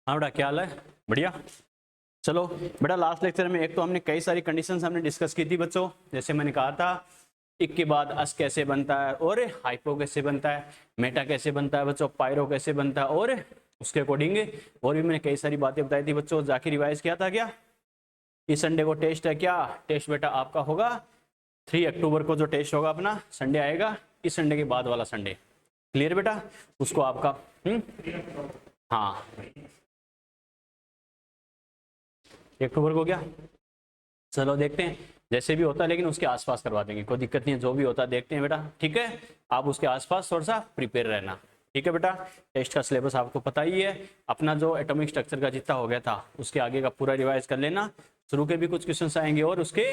हाँ बेटा, क्या हाल है? बढ़िया। चलो बेटा, लास्ट लेक्चर में एक तो हमने कई सारी कंडीशंस हमने डिस्कस की थी बच्चों। जैसे मैंने कहा था इक के बाद अस कैसे बनता है, और हाइपो कैसे बनता है, मेटा कैसे बनता है बच्चों, पायरो कैसे बनता है, और उसके अकॉर्डिंग और भी मैंने कई सारी बातें बताई थी बच्चों। जाके रिवाइज किया था क्या? इस संडे को टेस्ट है। क्या टेस्ट बेटा आपका होगा? 3 अक्टूबर को जो टेस्ट होगा अपना, संडे आएगा, इस संडे के बाद वाला संडे। क्लियर बेटा? उसको आपका हाँ 1 अक्टूबर को क्या? चलो देखते हैं, जैसे भी होता है, लेकिन उसके आसपास करवा देंगे, कोई दिक्कत नहीं है। जो भी होता है देखते हैं बेटा, ठीक है? आप उसके आसपास थोड़ा सा प्रिपेयर रहना, ठीक है बेटा? टेस्ट का सिलेबस आपको पता ही है। अपना जो एटॉमिक स्ट्रक्चर का जितना हो गया था उसके आगे का पूरा रिवाइज कर लेना। शुरू के भी कुछ क्वेश्चन आएंगे और उसके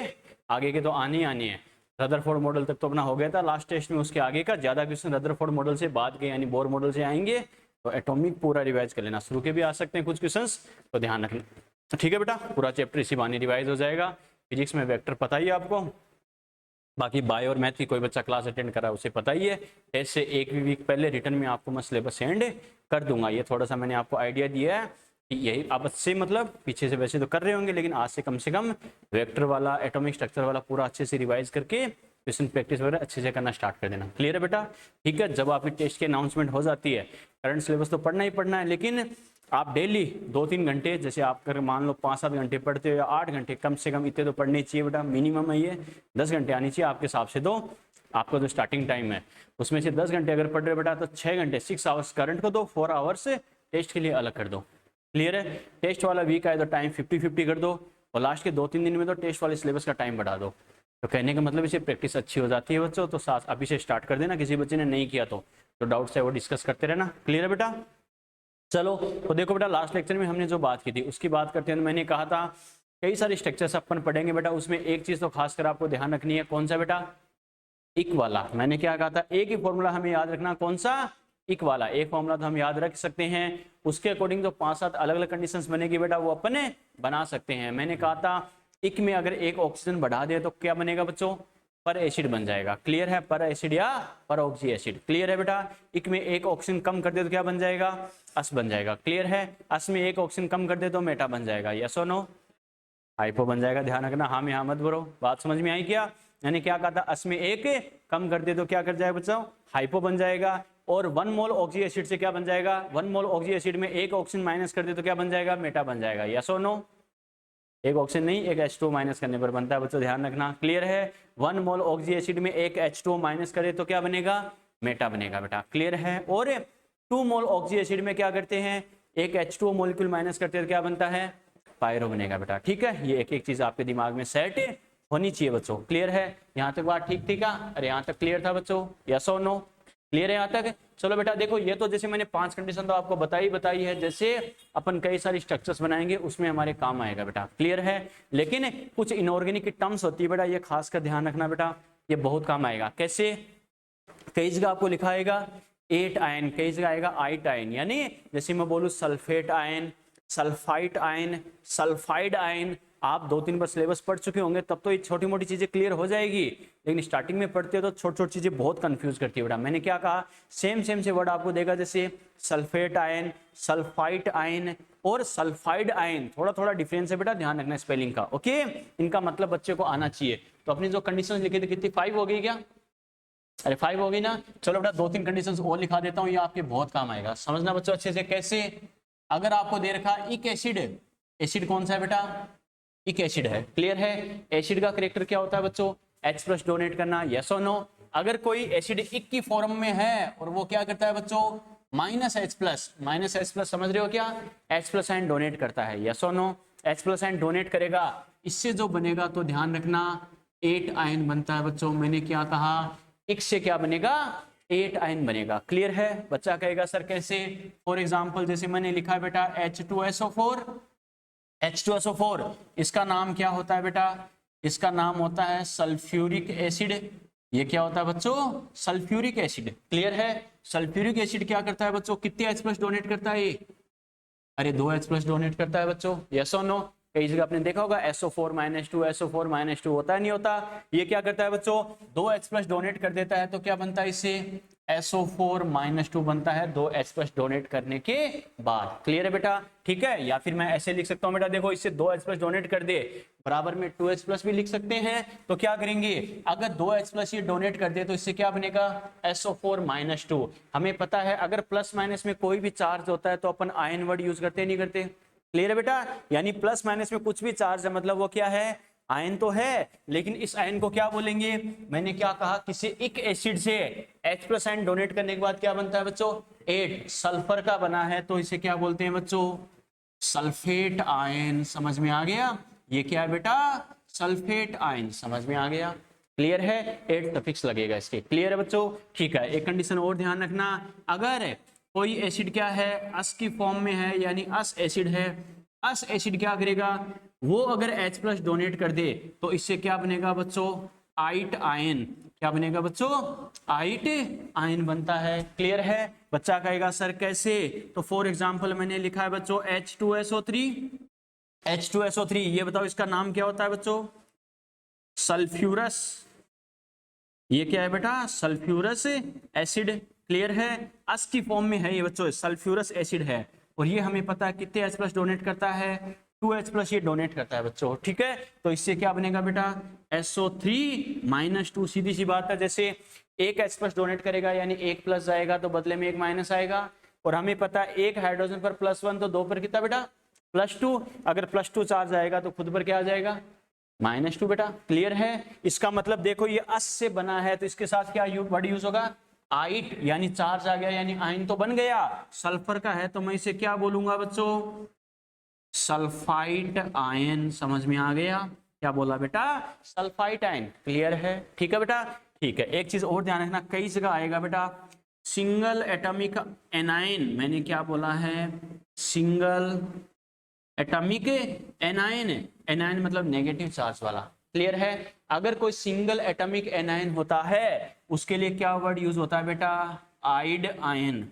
आगे के तो आने ही आने हैं। रदरफोर्ड मॉडल तक तो अपना हो गया था लास्ट टेस्ट में, उसके आगे का ज्यादा क्वेश्चन रदरफोर्ड मॉडल से बाद के यानी बोर मॉडल से आएंगे। तो एटॉमिक पूरा रिवाइज कर लेना। शुरू के भी आ सकते हैं कुछ क्वेश्चन, तो ध्यान रखना, ठीक है बेटा? पूरा चैप्टर इसी बहाने रिवाइज हो जाएगा। फिजिक्स में वेक्टर पता ही है आपको, बाकी बायो और मैथ की कोई बच्चा क्लास अटेंड करा उसे पता ही है। टेस्ट से एक वीक पहले रिटर्न में आपको मैं सिलेबस सेंड कर दूंगा। ये थोड़ा सा मैंने आपको आइडिया दिया है कि यही आप अच्छे मतलब पीछे से वैसे तो कर रहे होंगे, लेकिन आज से कम वेक्टर वाला एटॉमिक स्ट्रक्चर वाला पूरा अच्छे से रिवाइज करके क्वेश्चन प्रैक्टिस वगैरह अच्छे से करना स्टार्ट कर देना। क्लियर है बेटा? ठीक है, जब आपकी टेस्ट की अनाउंसमेंट हो जाती है, करंट सिलेबस तो पढ़ना ही पढ़ना है, लेकिन आप डेली 2-3 घंटे, जैसे आप अगर मान लो 5-7 घंटे पढ़ते हो या 8 घंटे, कम से कम इतने तो पढ़ने चाहिए बेटा, मिनिमम है ये। 10 घंटे आनी चाहिए आपके हिसाब से। तो आपका जो स्टार्टिंग टाइम है उसमें से 10 घंटे अगर पढ़ रहे बेटा, तो 6 घंटे 6 आवर्स करंट को दो, 4 आवर्स टेस्ट के लिए अलग कर दो। क्लियर है? टेस्ट वाला वीक आए तो टाइम 50-50 कर दो, और लास्ट के 2-3 दिन में तो टेस्ट वाले सिलेबस का टाइम बढ़ा दो। तो कहने का मतलब इसे प्रैक्टिस अच्छी हो जाती है बच्चों। तो साथ अभी से स्टार्ट कर देना, किसी बच्चे ने नहीं किया तो डाउट्स है वो डिस्कस करते रहना। क्लियर है बेटा? चलो तो देखो बेटा, लास्ट लेक्चर में हमने जो बात की थी उसकी बात करते हैं। तो मैंने कहा था कई सारे स्ट्रक्चर्स अपन पढ़ेंगे बेटा, उसमें एक चीज तो खासकर आपको ध्यान रखनी है। कौन सा बेटा? इक वाला। मैंने क्या कहा था? एक ही फॉर्मूला हमें याद रखना। कौन सा? इक वाला। एक फॉर्मूला तो हम याद रख सकते हैं, उसके अकॉर्डिंग जो 5-7 अलग अलग कंडीशंस बनेगी बेटा वो अपन बना सकते हैं। मैंने कहा था इक में अगर एक ऑक्सीजन बढ़ा दे तो क्या बनेगा बच्चों? पर एसिड बन जाएगा। क्लियर है? पर एसिड या पर ऑक्सी एसिड। क्लियर है बेटा? इक में एक ऑक्सीजन कम कर दे तो क्या बन जाएगा? अस बन जाएगा। क्लियर है? अस में एक ऑक्सीजन कम कर दे तो मेटा बन जाएगा। यस और नो? हाइपो बन जाएगा। ध्यान रखना, हाँ में हाँ मत भरो। बात समझ में आई क्या? मैंने क्या कहा था? अस में एक कम कर दे तो क्या कर जाएगा बच्चों? हाइपो बन जाएगा। और 1 मोल ऑक्सी एसिड से क्या बन जाएगा? 1 मोल ऑक्सी एसिड में एक ऑक्सीजन माइनस कर दे तो क्या बन जाएगा? मेटा बन जाएगा। यस और नो? एक ऑक्सीजन नहीं, एक H2 माइनस करने पर बनता है बच्चों, ध्यान रखना। क्लियर है? 1 मोल ऑक्सी एसिड में एक H2 माइनस करे तो क्या बनेगा? मेटा बनेगा बेटा। क्लियर है? और 2 मोल ऑक्सी एसिड में क्या करते हैं? एक H2 मॉलिक्यूल माइनस करते हैं तो क्या बनता है? पायरो बनेगा बेटा। ठीक है, ये एक एक चीज आपके दिमाग में सेट होनी चाहिए बच्चों। क्लियर है? यहाँ तक बात ठीक थी क्या? अरे यहाँ तक क्लियर था बच्चों? यस और नो? क्लियर है यहाँ तक? चलो बेटा देखो, ये तो जैसे मैंने 5 कंडीशन तो आपको बताई है, जैसे अपन कई सारी स्ट्रक्चर्स बनाएंगे उसमें हमारे काम आएगा बेटा। क्लियर है? लेकिन कुछ इनऑर्गेनिक की टर्म्स होती है बेटा, ये खास कर ध्यान रखना बेटा, ये बहुत काम आएगा। कैसे? कई जगह आपको लिखा आएगा 8 आयन, कई जगह आएगा 8 आयन, यानी जैसे मैं बोलूँ sulphate ion, sulphite ion, sulphide ion. आप 2-3 बार सिलेबस पढ़ चुके होंगे, तब तो ये छोटी मोटी चीजें क्लियर हो जाएगी, लेकिन स्टार्टिंग में पढ़ते हो तो छोटी छोटी चीजें बहुत कंफ्यूज करती है बेटा। मैंने क्या कहा? सेम से वर्ड आपको देगा, जैसे सल्फेट आयन, सल्फाइट आयन और सल्फाइड आयन। थोड़ा थोड़ा डिफरेंस है बेटा, ध्यान रखना स्पेलिंग का। ओके, इनका मतलब बच्चे को आना चाहिए। तो अपनी जो कंडीशन लिखी थी कितनी? 5 हो गई क्या? अरे 5 हो गई ना? चलो बेटा 2-3 कंडीशंस और लिखा देता हूँ, ये आपके बहुत काम आएगा। समझना बच्चों अच्छे से। कैसे? अगर आपको दे रखा इक एसिड, एसिड कौन सा है बेटा? इक एसिड है। क्लियर है? एसिड का कैरेक्टर क्या होता है बच्चों? H+ डोनेट करना। यस और नो? अगर कोई एसिड इक की फॉर्म में है और वो क्या करता है बच्चों? -H+, समझ रहे हो क्या? H+ आयन डोनेट करता है। यस और नो? H+ आयन डोनेट करेगा, इससे जो बनेगा तो ध्यान रखना 8 आयन बनता है बच्चों। मैंने क्या कहा? इक से क्या बनेगा? 8 आयन बनेगा। क्लियर है? बच्चा कहेगा सर कैसे? फॉर एग्जाम्पल जैसे मैंने लिखा है बेटा H2SO4, H2SO4 इसका नाम क्या होता है बेटा? इसका नाम होता है सल्फ्यूरिक एसिड। ये क्या होता है बच्चों? Sulphuric acid. क्लियर है? सल्फ्यूरिक एसिड क्या करता है बच्चों? कितने H+ डोनेट करता है ये? अरे 2 H+ डोनेट करता है बच्चों। यस और नो? कई जगह आपने देखा होगा SO4-2 SO4-2 होता है नहीं होता। ये क्या करता है बच्चों, 2H+ डोनेट कर देता है तो क्या बनता है इससे SO4-2 बनता है 2H+ डोनेट करने के बाद। क्लियर है बेटा, ठीक है। या फिर मैं ऐसे लिख सकता हूं बेटा, देखो इससे 2H+ डोनेट कर दे बराबर में 2H+ भी लिख सकते हैं। तो क्या करेंगे, अगर 2H+ ये डोनेट कर दे तो इससे क्या बनेगा SO4-2। हमें पता है अगर प्लस माइनस में कोई भी चार्ज होता है तो अपन आयन वर्ड यूज करते नहीं करते। क्लियर है बेटा, यानी प्लस माइनस में कुछ भी चार्ज है मतलब वो क्या है, आयन तो है, लेकिन इस आयन को क्या बोलेंगे, मैंने क्या कहा, किसी एक एसिड से H+ आयन डोनेट करने के बाद क्या बनता है बच्चों, 8 सल्फर का बना है तो इसे क्या बोलते हैं बच्चों, सल्फेट आयन। समझ में आ गया, ये क्या है बेटा, सल्फेट आयन। समझ में आ गया, क्लियर है, 8 सफिक्स लगेगा इसके। क्लियर है बच्चों, ठीक है। एक कंडीशन और ध्यान रखना, अगर कोई एसिड क्या है, अस की फॉर्म में है, यानी अस एसिड है, अस एसिड क्या करेगा, वो अगर H+ डोनेट कर दे तो इससे क्या बनेगा बच्चों, आइट आयन। क्या बनेगा बच्चों, आइट आयन बनता है। क्लियर है, बच्चा कहेगा सर कैसे, तो फॉर एग्जांपल मैंने लिखा है बच्चों H2SO3, H2SO3, ये बताओ इसका नाम क्या होता है बच्चों, सल्फ्यूरस। ये क्या है बेटा, सल्फ्यूरस एसिड। क्लियर है, अस की फॉर्म में है ये बच्चों, सल्फ्यूरस एसिड है, और ये हमें पता है कितने H+ डोनेट करता है, 2H+ ये डोनेट करता है बच्चों। ठीक है, तो इससे क्या बनेगा बेटा, SO3-2। सीधी सी बात है, जैसे एक H+ डोनेट करेगा यानी एक प्लस जाएगा तो बदले में एक माइनस आएगा, और हमें पता है एक हाइड्रोजन पर +1 तो दो पर कितना बेटा, +2। अगर +2 चार्ज आएगा तो खुद पर क्या आ जाएगा, -2 बेटा। क्लियर है, इसका मतलब देखो ये अस से बना है तो इसके साथ क्या वर्ड यूज होगा, आइट, यानी चार्ज आ गया, यानी आयन तो बन गया। सल्फर का है तो मैं इसे क्या बोलूंगा बच्चों, सल्फाइट आयन। समझ में आ गया, क्या बोला बेटा, सल्फाइट आयन। क्लियर है, ठीक है बेटा, ठीक है। एक चीज और ध्यान रखना, कई जगह आएगा बेटा सिंगल एटॉमिक एनायन, मैंने क्या बोला है, सिंगल एटॉमिक एनायन। एनायन मतलब नेगेटिव चार्ज वाला। क्लियर है, अगर कोई सिंगल एटॉमिक एनायन होता है उसके लिए क्या वर्ड यूज होता है बेटा, आइड आयन।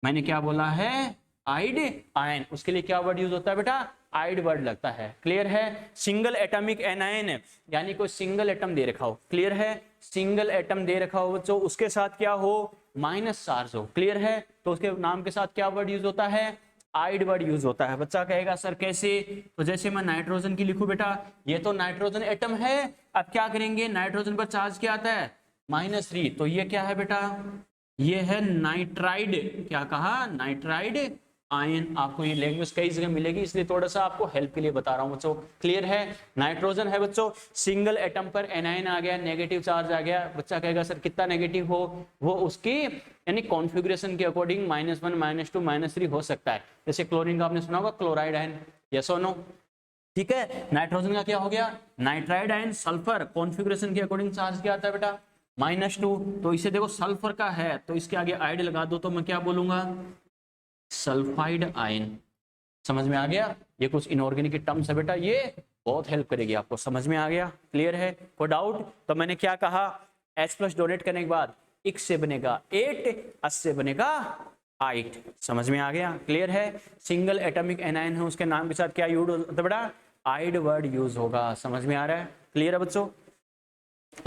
मैंने क्या बोला है, आइड आयन, उसके लिए क्या वर्ड यूज होता है बेटा, आइड वर्ड लगता है। क्लियर है, सिंगल एटॉमिक एनायन यानी कोई सिंगल एटम दे रखा हो। क्लियर है, सिंगल एटम दे रखा हो बच्चों, उसके साथ क्या हो, माइनस चार्ज हो। क्लियर है, तो उसके नाम के साथ क्या वर्ड यूज होता है, आइड वर्ड यूज होता है। बच्चा कहेगा सर कैसे, तो जैसे मैं नाइट्रोजन की लिखूं बेटा, ये तो नाइट्रोजन एटम है, अब क्या करेंगे, नाइट्रोजन पर चार्ज क्या आता है, -3, तो ये क्या है बेटा, ये है नाइट्राइड। क्या कहा, नाइट्राइड आयन। आपको ये लैंग्वेज कई जगह मिलेगी, इसलिए थोड़ा सा आपको हेल्प के लिए बता रहा हूं बच्चों। क्लियर है, नाइट्रोजन है बच्चों, सिंगल एटम पर एनायन आ गया, नेगेटिव चार्ज आ गया। बच्चा कहेगा सर कितना नेगेटिव हो, वो उसकी यानी कॉन्फ़िगरेशन के अकॉर्डिंग -1 -2 -3 हो सकता है। जैसे क्लोरीन का आपने सुना होगा क्लोराइड आयन, यस और नो। ठीक है, नाइट्रोजन का क्या हो गया, नाइट्राइड आयन। सल्फर कॉन्फ़िगरेशन के अकॉर्डिंग चार्ज क्या आता है बेटा, -2, तो इसे देखो सल्फर का है तो इसके आगे आइड लगा दो तो मैं क्या बोलूंगा, सल्फाइड आयन। समझ में आ गया, ये कुछ इनऑर्गेनिक टर्म्स है बेटा, ये बहुत हेल्प करेगी आपको। समझ में आ गया, क्लियर है, कोई डाउट, तो मैंने क्या कहा, H+ डोनेट करने के बाद X से बनेगा 8, अस से बनेगा 8। समझ में आ गया, क्लियर है, सिंगल एटॉमिक एनायन है, उसके नाम के साथ क्या यूज होता है बेटा, आइड वर्ड यूज होगा। समझ में आ रहा है, क्लियर है बच्चों।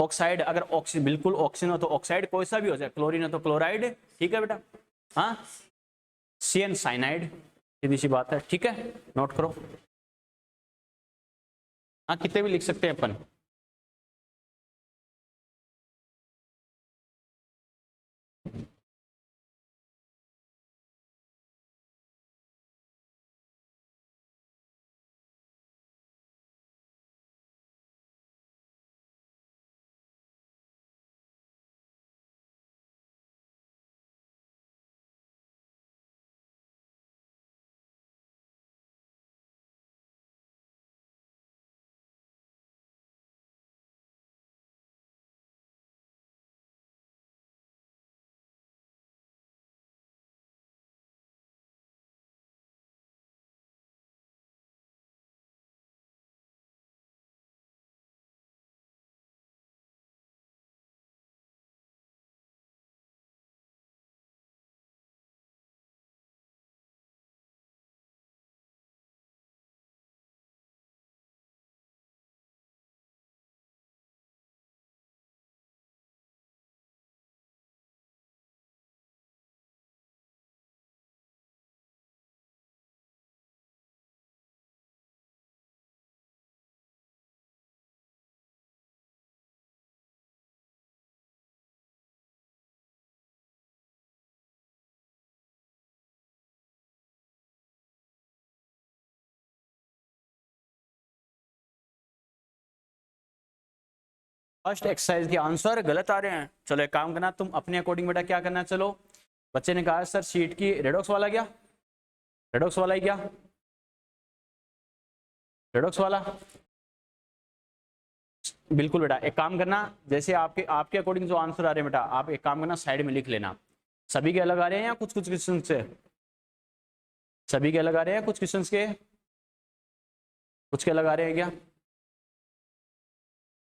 ऑक्साइड, अगर बिल्कुल ऑक्सीजन हो तो ऑक्साइड, कोई सा भी हो जाए, क्लोरीन हो तो क्लोराइड। ठीक है बेटा, हाँ, CN साइनाइड, सीधी सी बात है। ठीक है, नोट करो, हाँ कितने भी लिख सकते हैं अपन। फर्स्ट एक्सरसाइज के आंसर गलत आ रहे हैं। चलो एक काम करना, तुम अपने अकॉर्डिंग बेटा क्या करना है। चलो बच्चे ने कहा सर शीट की रेडॉक्स वाला क्या, रेडॉक्स वाला ही क्या, रेडॉक्स वाला। बिल्कुल बेटा, एक काम करना, जैसे आपके आपके अकॉर्डिंग जो आंसर आ रहे हैं बेटा, आप एक काम करना साइड में लिख लेना। सभी के अलग आ रहे हैं या कुछ कुछ क्वेश्चन से, सभी के अलग आ रहे हैं, कुछ क्वेश्चन के, कुछ के अलग आ रहे हैं क्या,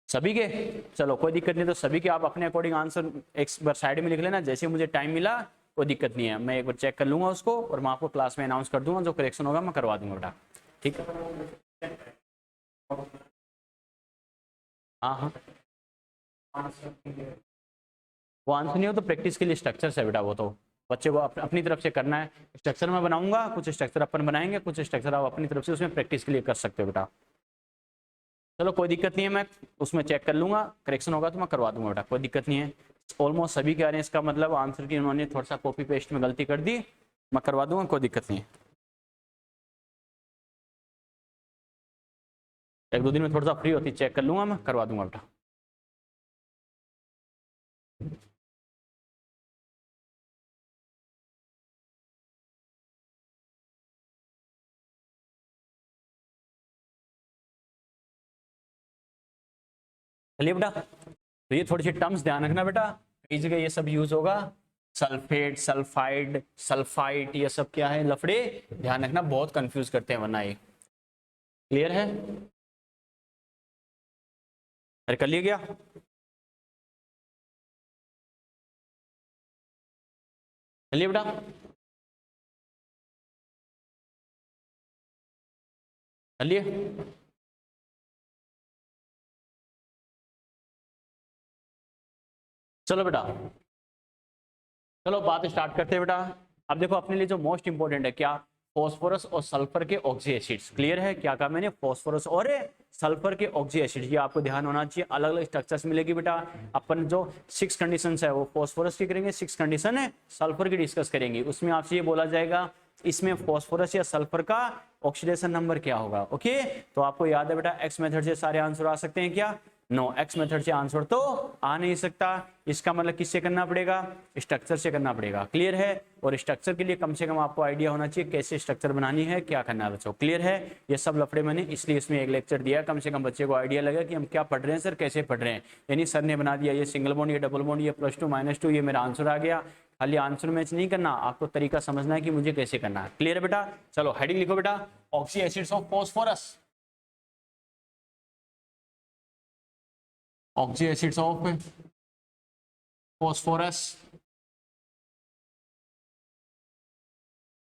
सभी के। चलो कोई दिक्कत नहीं, तो सभी के आप अपने अकॉर्डिंग आंसर एक बार साइड में लिख लेना। जैसे मुझे टाइम मिला कोई दिक्कत नहीं है, मैं एक बार चेक कर लूंगा उसको और मैं आपको क्लास में अनाउंस कर दूंगा, जो करेक्शन होगा मैं करवा दूंगा बेटा, ठीक है। हाँ हाँ, वो आंसर नहीं हो तो प्रैक्टिस के लिए स्ट्रक्चर है बेटा, वो तो बच्चे को अपनी तरफ से करना है। स्ट्रक्चर मैं बनाऊंगा, कुछ स्ट्रक्चर अपन बनाएंगे, कुछ स्ट्रक्चर आप अपनी तरफ से उसमें प्रैक्टिस के लिए कर सकते हो बेटा। चलो कोई दिक्कत नहीं है, मैं उसमें चेक कर लूंगा, करेक्शन होगा तो मैं करवा दूंगा बेटा, कोई दिक्कत नहीं है। ऑलमोस्ट सभी कह रहे हैं, इसका मतलब आंसर की उन्होंने थोड़ा सा कॉपी पेस्ट में गलती कर दी, मैं करवा दूंगा, कोई दिक्कत नहीं है। एक दो दिन में थोड़ा सा फ्री होती चेक कर लूंगा, मैं करवा दूंगा बेटा। चलिए बेटा, तो ये थोड़ी सी टर्म्स ध्यान रखना बेटा, कई जगह ये सब यूज होगा, सल्फेट, सल्फाइड, सल्फाइट, ये सब क्या है लफड़े, ध्यान रखना, बहुत कंफ्यूज करते हैं वरना ये। क्लियर है, अरे कर लिया क्या, चलिए बेटा। चलिए चलो बेटा, चलो बात स्टार्ट करते हैं बेटा। अब देखो अपने लिए जो मोस्ट इंपॉर्टेंट है क्या, फॉस्फोरस और सल्फर के ऑक्सी एसिड्स। क्लियर है, क्या कहा मैंने, फॉस्फोरस और सल्फर के ऑक्सी एसिड, ये आपको ध्यान होना चाहिए। अलग अलग स्ट्रक्चर्स मिलेगी बेटा, अपन जो 6 कंडीशंस है वो फॉस्फोरस की करेंगे, 6 कंडीशन है सल्फर की डिस्कस करेंगे। उसमें आपसे ये बोला जाएगा इसमें फॉस्फोरस या सल्फर का ऑक्सीडेशन नंबर क्या होगा। ओके, तो आपको याद है बेटा एक्स मेथड से सारे आंसर आ सकते हैं क्या, नो, एक्स मेथड से आंसर तो आ नहीं सकता। इसका मतलब किससे करना पड़ेगा, स्ट्रक्चर से करना पड़ेगा। क्लियर है, और स्ट्रक्चर के लिए कम से कम आपको आइडिया होना चाहिए कैसे स्ट्रक्चर बनानी है, क्या करना है बच्चों। क्लियर है, ये सब लफड़े मैंने इसलिए इसमें एक लेक्चर दिया, कम से कम बच्चे को आइडिया लगा कि हम क्या पढ़ रहे हैं सर, कैसे पढ़ रहे हैं। यानी सर ने बना दिया ये सिंगल बॉन्ड, ये डबल बॉन्ड, ये +2 -2, ये मेरा आंसर आ गया। खाली आंसर मैच नहीं करना, आपको तरीका समझना है कि मुझे कैसे करना है। क्लियर है बेटा, चलो हेडिंग लिखो बेटा, oxy acids of phosphorus, oxy acids of phosphorus,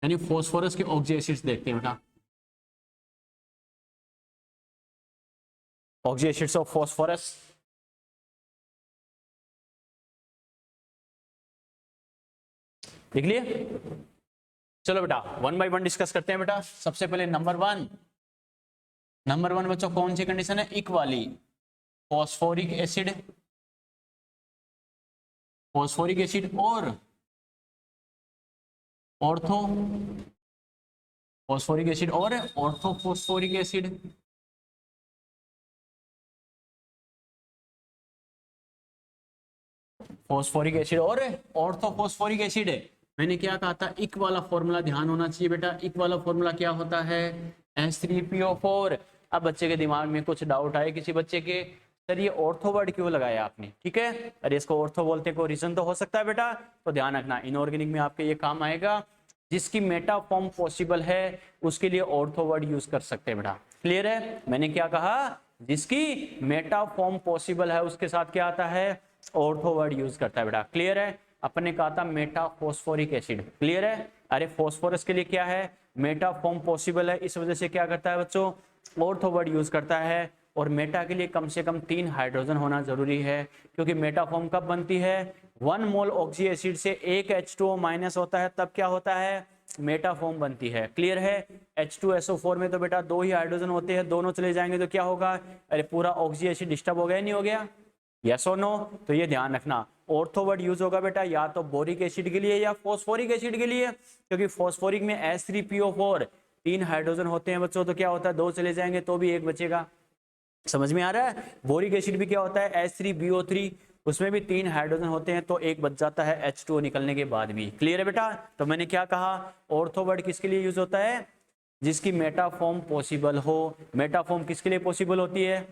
यानी फॉस्फोरस के ऑक्सी एसिड्स देखते हैं बेटा, ऑक्सी एसिड्स ऑफ फॉस्फोरस। देख लिए, चलो बेटा 1 बाय 1 डिस्कस करते हैं बेटा। सबसे पहले नंबर वन बच्चों कौन सी कंडीशन है, इक वाली, फॉस्फोरिक एसिड, फॉस्फोरिक एसिड और ऑर्थो फॉस्फोरिक एसिड और ऑर्थोफॉस्फोरिक एसिड। फॉस्फोरिक एसिड और ऑर्थोफॉस्फोरिक एसिड है। मैंने क्या कहा था, इक वाला फॉर्मूला ध्यान होना चाहिए बेटा। इक वाला फॉर्मूला क्या होता है, H3PO4। अब बच्चे के दिमाग में कुछ डाउट आए किसी बच्चे के, सर ये ऑर्थो वर्ड क्यों लगाया आपने, ठीक है, अरे इसको ऑर्थो बोलते हैं, कोई रीजन तो हो सकता है बेटा, तो ध्यान रखना इनऑर्गेनिक में आपके ये काम आएगा। जिसकी मेटा फॉर्म पॉसिबल है उसके लिए ऑर्थो वर्ड यूज कर सकते हैं बेटा। क्लियर है, मैंने क्या कहा, जिसकी मेटा फॉर्म पॉसिबल है उसके साथ क्या आता है, ऑर्थो वर्ड यूज करता है बेटा। क्लियर है, अपन ने कहा था मेटा फॉस्फोरिक एसिड। क्लियर है, अरे फॉस्फोरस के लिए क्या है, मेटा फॉर्म पॉसिबल है, इस वजह से क्या करता है बच्चों, ऑर्थो वर्ड यूज करता है। और मेटा के लिए कम से कम 3 हाइड्रोजन होना जरूरी है, क्योंकि मेटा फॉर्म कब बनती है, 1 मोल ऑक्सी एसिड से 1 H2O माइनस होता है, तब क्या होता है, मेटा फॉर्म बनती है। क्लियर है, H2SO4 में तो बेटा 2 ही हाइड्रोजन होते हैं, दोनों चले जाएंगे तो क्या होगा, अरे पूरा ऑक्सी एसिड डिस्टर्ब हो गया, नहीं हो गया, यस और नो। तो ये ध्यान रखना, ऑर्थो वर्ड यूज होगा बेटा या तो बोरिक एसिड के लिए या फॉस्फोरिक एसिड के लिए, क्योंकि फॉस्फोरिक में H3PO4 3 हाइड्रोजन होते हैं बच्चों, तो क्या होता है 2 चले जाएंगे तो भी 1 बचेगा। समझ में आ रहा है? बोरिक एसिड भी क्या होता है, H3BO3, उसमें भी 3 हाइड्रोजन होते हैं तो एक बच जाता है H2O निकलने के बाद भी। क्लियर है बेटा? तो मैंने क्या कहा, ऑर्थो वर्ड किसके लिए यूज होता है, जिसकी मेटाफॉर्म पॉसिबल हो। मेटाफॉर्म किसके लिए पॉसिबल होती है,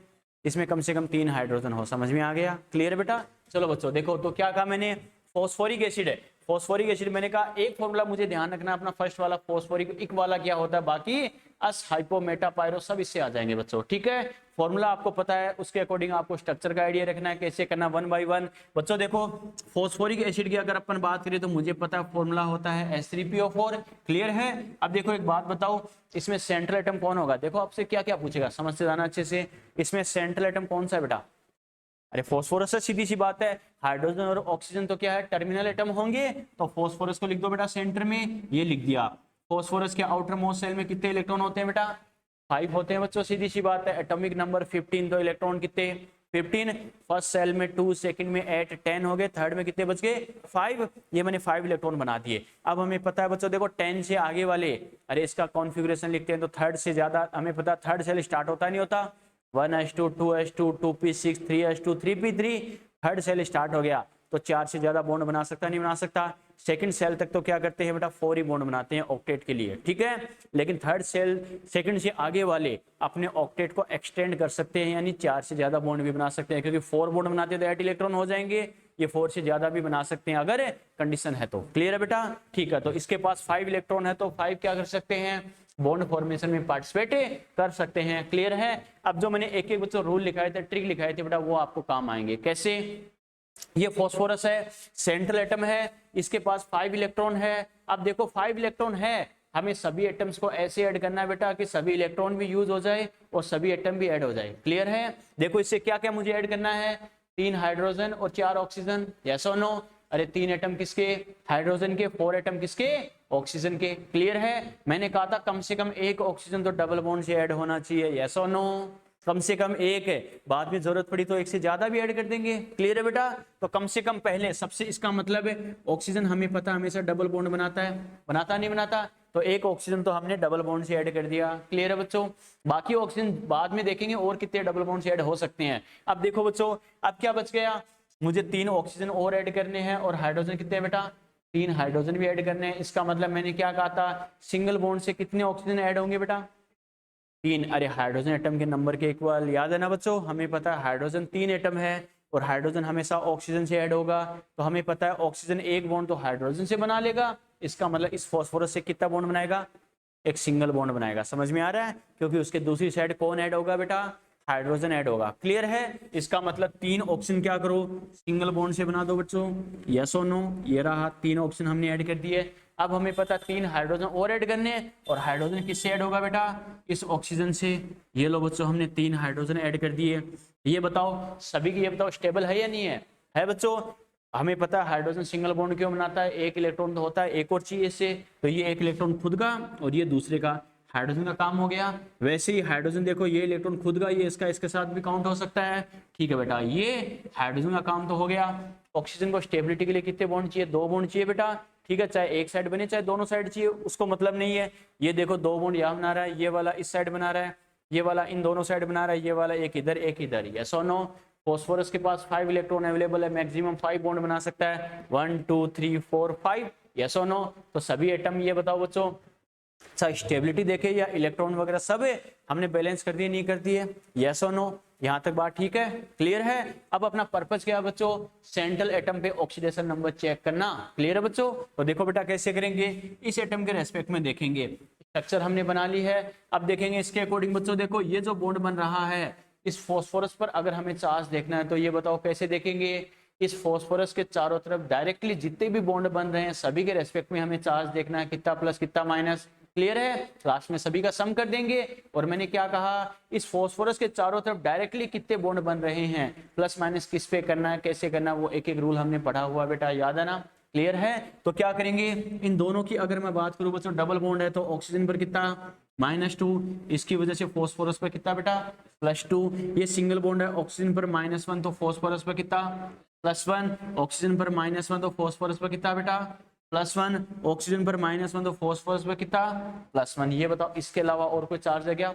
इसमें कम से कम 3 हाइड्रोजन हो। समझ में आ गया? क्लियर है बेटा? चलो बच्चों देखो, तो क्या कहा मैंने, फॉस्फोरिक एसिड है। फॉस्फोरिक एसिड मैंने कहा एक फॉर्मूला मुझे ध्यान रखना अपना, फर्स्ट वाला फॉस्फोरिक इक वाला क्या होता है, बाकी अस हाइपो मेटा पायरो सब इससे आ जाएंगे बच्चों। ठीक है, फॉर्मूला आपको पता है, उसके अकॉर्डिंग आपको स्ट्रक्चर का आइडिया रखना है, कैसे करना 1 बाय 1। बच्चों देखो, फॉस्फोरिक एसिड की अगर अपन बात करें तो मुझे पता है फॉर्मूला होता है H3PO4। क्लियर है? अब देखो एक बात बताओ, इसमें सेंट्रल एटम कौन होगा, देखो आपसे क्या क्या पूछेगा, समझ से जाना अच्छे से। इसमें सेंट्रल एटम कौन सा है बेटा, अरे फॉस्फोरस है, सीधी सी बात है। हाइड्रोजन और ऑक्सीजन तो क्या है, टर्मिनल एटम होंगे, तो फॉस्फोरस को लिख दो बेटा सेंटर में, ये लिख दिया। फॉस्फोरस के आउटर मोस्ट सेल में कितने इलेक्ट्रॉन होते हैं बेटा, 5 होते हैं बच्चों, सीधी सी बात है। एटॉमिक नंबर 15, तो इलेक्ट्रॉन कितने, 15। फर्स्ट सेल में 2, सेकंड में 8, 10 हो गए, थर्ड में कितने बच गए, 5। ये मैंने 5 इलेक्ट्रॉन बना दिए। अब हमें पता है बच्चों देखो 10 से आगे वाले, अरे इसका कॉन्फ़िगरेशन लिखते हैं तो थर्ड से ज्यादा, हमें पता थर्ड सेल स्टार्ट होता नहीं होता, 1s2 2s2 2p6 3s2 3p3, third cell start हो गया तो 4 से ज्यादा बॉन्ड बना सकता नहीं बना सकता। सेकंड सेल तक तो क्या करते हैं बेटा, 4 ही बॉन्ड बनाते हैं ऑक्टेट के लिए। ठीक है, लेकिन थर्ड सेल सेकंड से आगे वाले अपने ऑक्टेट को एक्सटेंड कर सकते हैं, यानी 4 से ज्यादा बॉन्ड भी बना सकते हैं, क्योंकि 4 बॉन्ड बनाते हैं तो 8 इलेक्ट्रॉन हो जाएंगे, ये 4 से ज्यादा भी बना सकते हैं अगर कंडीशन है तो। क्लियर है बेटा? ठीक है, तो इसके पास 5 इलेक्ट्रॉन है तो 5 क्या कर सकते हैं, बॉन्ड फॉर्मेशन में पार्टिसिपेट कर सकते हैं। क्लियर है? अब जो मैंने एक एक बच्चों रूल लिखाए थे, ट्रिक लिखाए थे बेटा, वो आपको काम आएंगे। कैसे, ये फॉस्फोरस है, सेंट्रल एटम है, इसके पास 5 इलेक्ट्रॉन है। अब देखो 5 इलेक्ट्रॉन है, हमें सभी एटम्स को ऐसे ऐड करना है बेटा कि सभी इलेक्ट्रॉन भी यूज हो जाए और सभी एटम भी ऐड हो जाए। क्लियर है? देखो इससे क्या क्या मुझे ऐड करना है, 3 हाइड्रोजन और 4 ऑक्सीजन, यस और नो। अरे 3 एटम किसके, हाइड्रोजन के, 4 एटम किसके, ऑक्सीजन के। क्लियर है? मैंने कहा था कम से कम एक ऑक्सीजन तो डबल बॉन्ड से ऐड होना चाहिए, यस और नो। कम से कम एक है, बाद में जरूरत पड़ी तो एक से ज्यादा भी ऐड कर देंगे। क्लियर है बेटा? तो कम से कम पहले सबसे, इसका मतलब है ऑक्सीजन हमें पता हमेशा डबल बॉन्ड बनाता है, बनाता नहीं बनाता, तो एक ऑक्सीजन तो हमने डबल बॉन्ड से ऐड कर दिया। क्लियर है बच्चों? बाकी ऑक्सीजन बाद में देखेंगे और कितने डबल बॉन्ड से ऐड हो सकते हैं। अब देखो बच्चों, अब क्या बच गया, मुझे 3 ऑक्सीजन और ऐड करने हैं, और हाइड्रोजन कितने हैं बेटा, 3 हाइड्रोजन भी ऐड करने हैं। इसका मतलब मैंने क्या कहा था, सिंगल बॉन्ड से कितने ऑक्सीजन ऐड होंगे बेटा, 3। अरे हाइड्रोजन एटम के नंबर के इक्वल, याद है ना बच्चों, हमें पता है हाइड्रोजन 3 एटम है और हाइड्रोजन हमेशा ऑक्सीजन से ऐड होगा, तो हमें पता है ऑक्सीजन एक बॉन्ड तो हाइड्रोजन से बना लेगा। इसका मतलब इस फॉस्फोरस से कितना बॉन्ड बनाएगा, एक सिंगल बॉन्ड बनाएगा। समझ में आ रहा है? क्योंकि उसके दूसरी साइड कौन ऐड होगा बेटा, हाइड्रोजन ऐड होगा। क्लियर है? इसका मतलब 3 ऑक्सीजन क्या करो, सिंगल बॉन्ड से बना दो बच्चों, यस और नो। ये रहा 3 ऑक्सीजन हमने ऐड कर दिए। अब हमें पता 3 हाइड्रोजन और ऐड करने, और हाइड्रोजन किससे ऐड होगा बेटा, इस ऑक्सीजन से। ये लो बच्चों, हमने 3 हाइड्रोजन ऐड कर दिए। ये बताओ सभी की, ये बताओ स्टेबल है या नहीं है, है बच्चों? हमें पता है हाइड्रोजन सिंगल बॉन्ड क्यों बनाता है, एक इलेक्ट्रॉन तो होता है, एक और चाहिए इससे, तो ये एक इलेक्ट्रॉन खुद का और ये दूसरे का, हाइड्रोजन का काम हो गया। वैसे ही हाइड्रोजन देखो, ये इलेक्ट्रॉन खुद का, ये इसका, इसके साथ भी काउंट हो सकता है। ठीक है बेटा, ये हाइड्रोजन का काम तो हो गया। ऑक्सीजन को स्टेबिलिटी के लिए कितने बॉन्ड चाहिए, 2 बॉन्ड चाहिए बेटा। ठीक है, चाहे एक साइड बने चाहे दोनों साइड चाहिए, उसको मतलब नहीं है। ये देखो 2 बॉन्ड यहाँ बना रहा है, ये वाला इस साइड बना रहा है, ये वाला इन दोनों साइड बना रहा है, ये वाला एक इधर एक इधर, यस और नो। फॉस्फोरस के पास 5 इलेक्ट्रॉन अवेलेबल है, मैक्सिमम 5 बॉन्ड बना सकता है, 1 2 3 4 5, यस और नो। तो सभी एटम, ये बताओ बच्चों, अच्छा स्टेबिलिटी देखे या इलेक्ट्रॉन वगैरह सब हमने बैलेंस कर दिए, नहीं कर दिए, यस और नो। यहां तक बात ठीक है, क्लियर है? अब अपना पर्पस क्या है बच्चों, सेंट्रल एटम पे ऑक्सीडेशन नंबर चेक करना। क्लियर है बच्चों? तो देखो बेटा कैसे करेंगे, इस एटम के रेस्पेक्ट में देखेंगे, स्ट्रक्चर हमने बना ली है। अब देखेंगे इसके अकॉर्डिंग बच्चों, देखो ये जो बॉन्ड बन रहा है इस फॉस्फोरस पर, अगर हमें चार्ज देखना है तो ये बताओ कैसे देखेंगे, इस फॉस्फोरस के चारों तरफ डायरेक्टली जितने भी बॉन्ड बन रहे हैं सभी के रेस्पेक्ट में हमें चार्ज देखना है, कितना प्लस कितना माइनस। क्लियर है? लास्ट में सभी का सम कर देंगे। और मैंने क्या कहा, इस फॉस्फोरस के चारों तरफ डायरेक्टली कितने बॉन्ड बन रहे हैं, प्लस माइनस किस पे करना है, कैसे करना है, वो एक एक रूल हमने पढ़ा हुआ बेटा, याद है ना? क्लियर है? तो क्या करेंगे, इन दोनों की अगर मैं बात करूं बच्चों, डबल बॉन्ड है तो ऑक्सीजन पर कितना, -2, इसकी वजह से फॉस्फोरस पर कितना बेटा, +2। ये सिंगल बॉन्ड है, ऑक्सीजन पर -1 तो फॉस्फोरस पर कितना, +1। ऑक्सीजन पर -1 तो फॉस्फोरस पर कितना बेटा, +1। ऑक्सीजन पर -1 तो फॉस्फोरस पर कितना, +1। ये बताओ इसके अलावा और कोई चार्ज है क्या,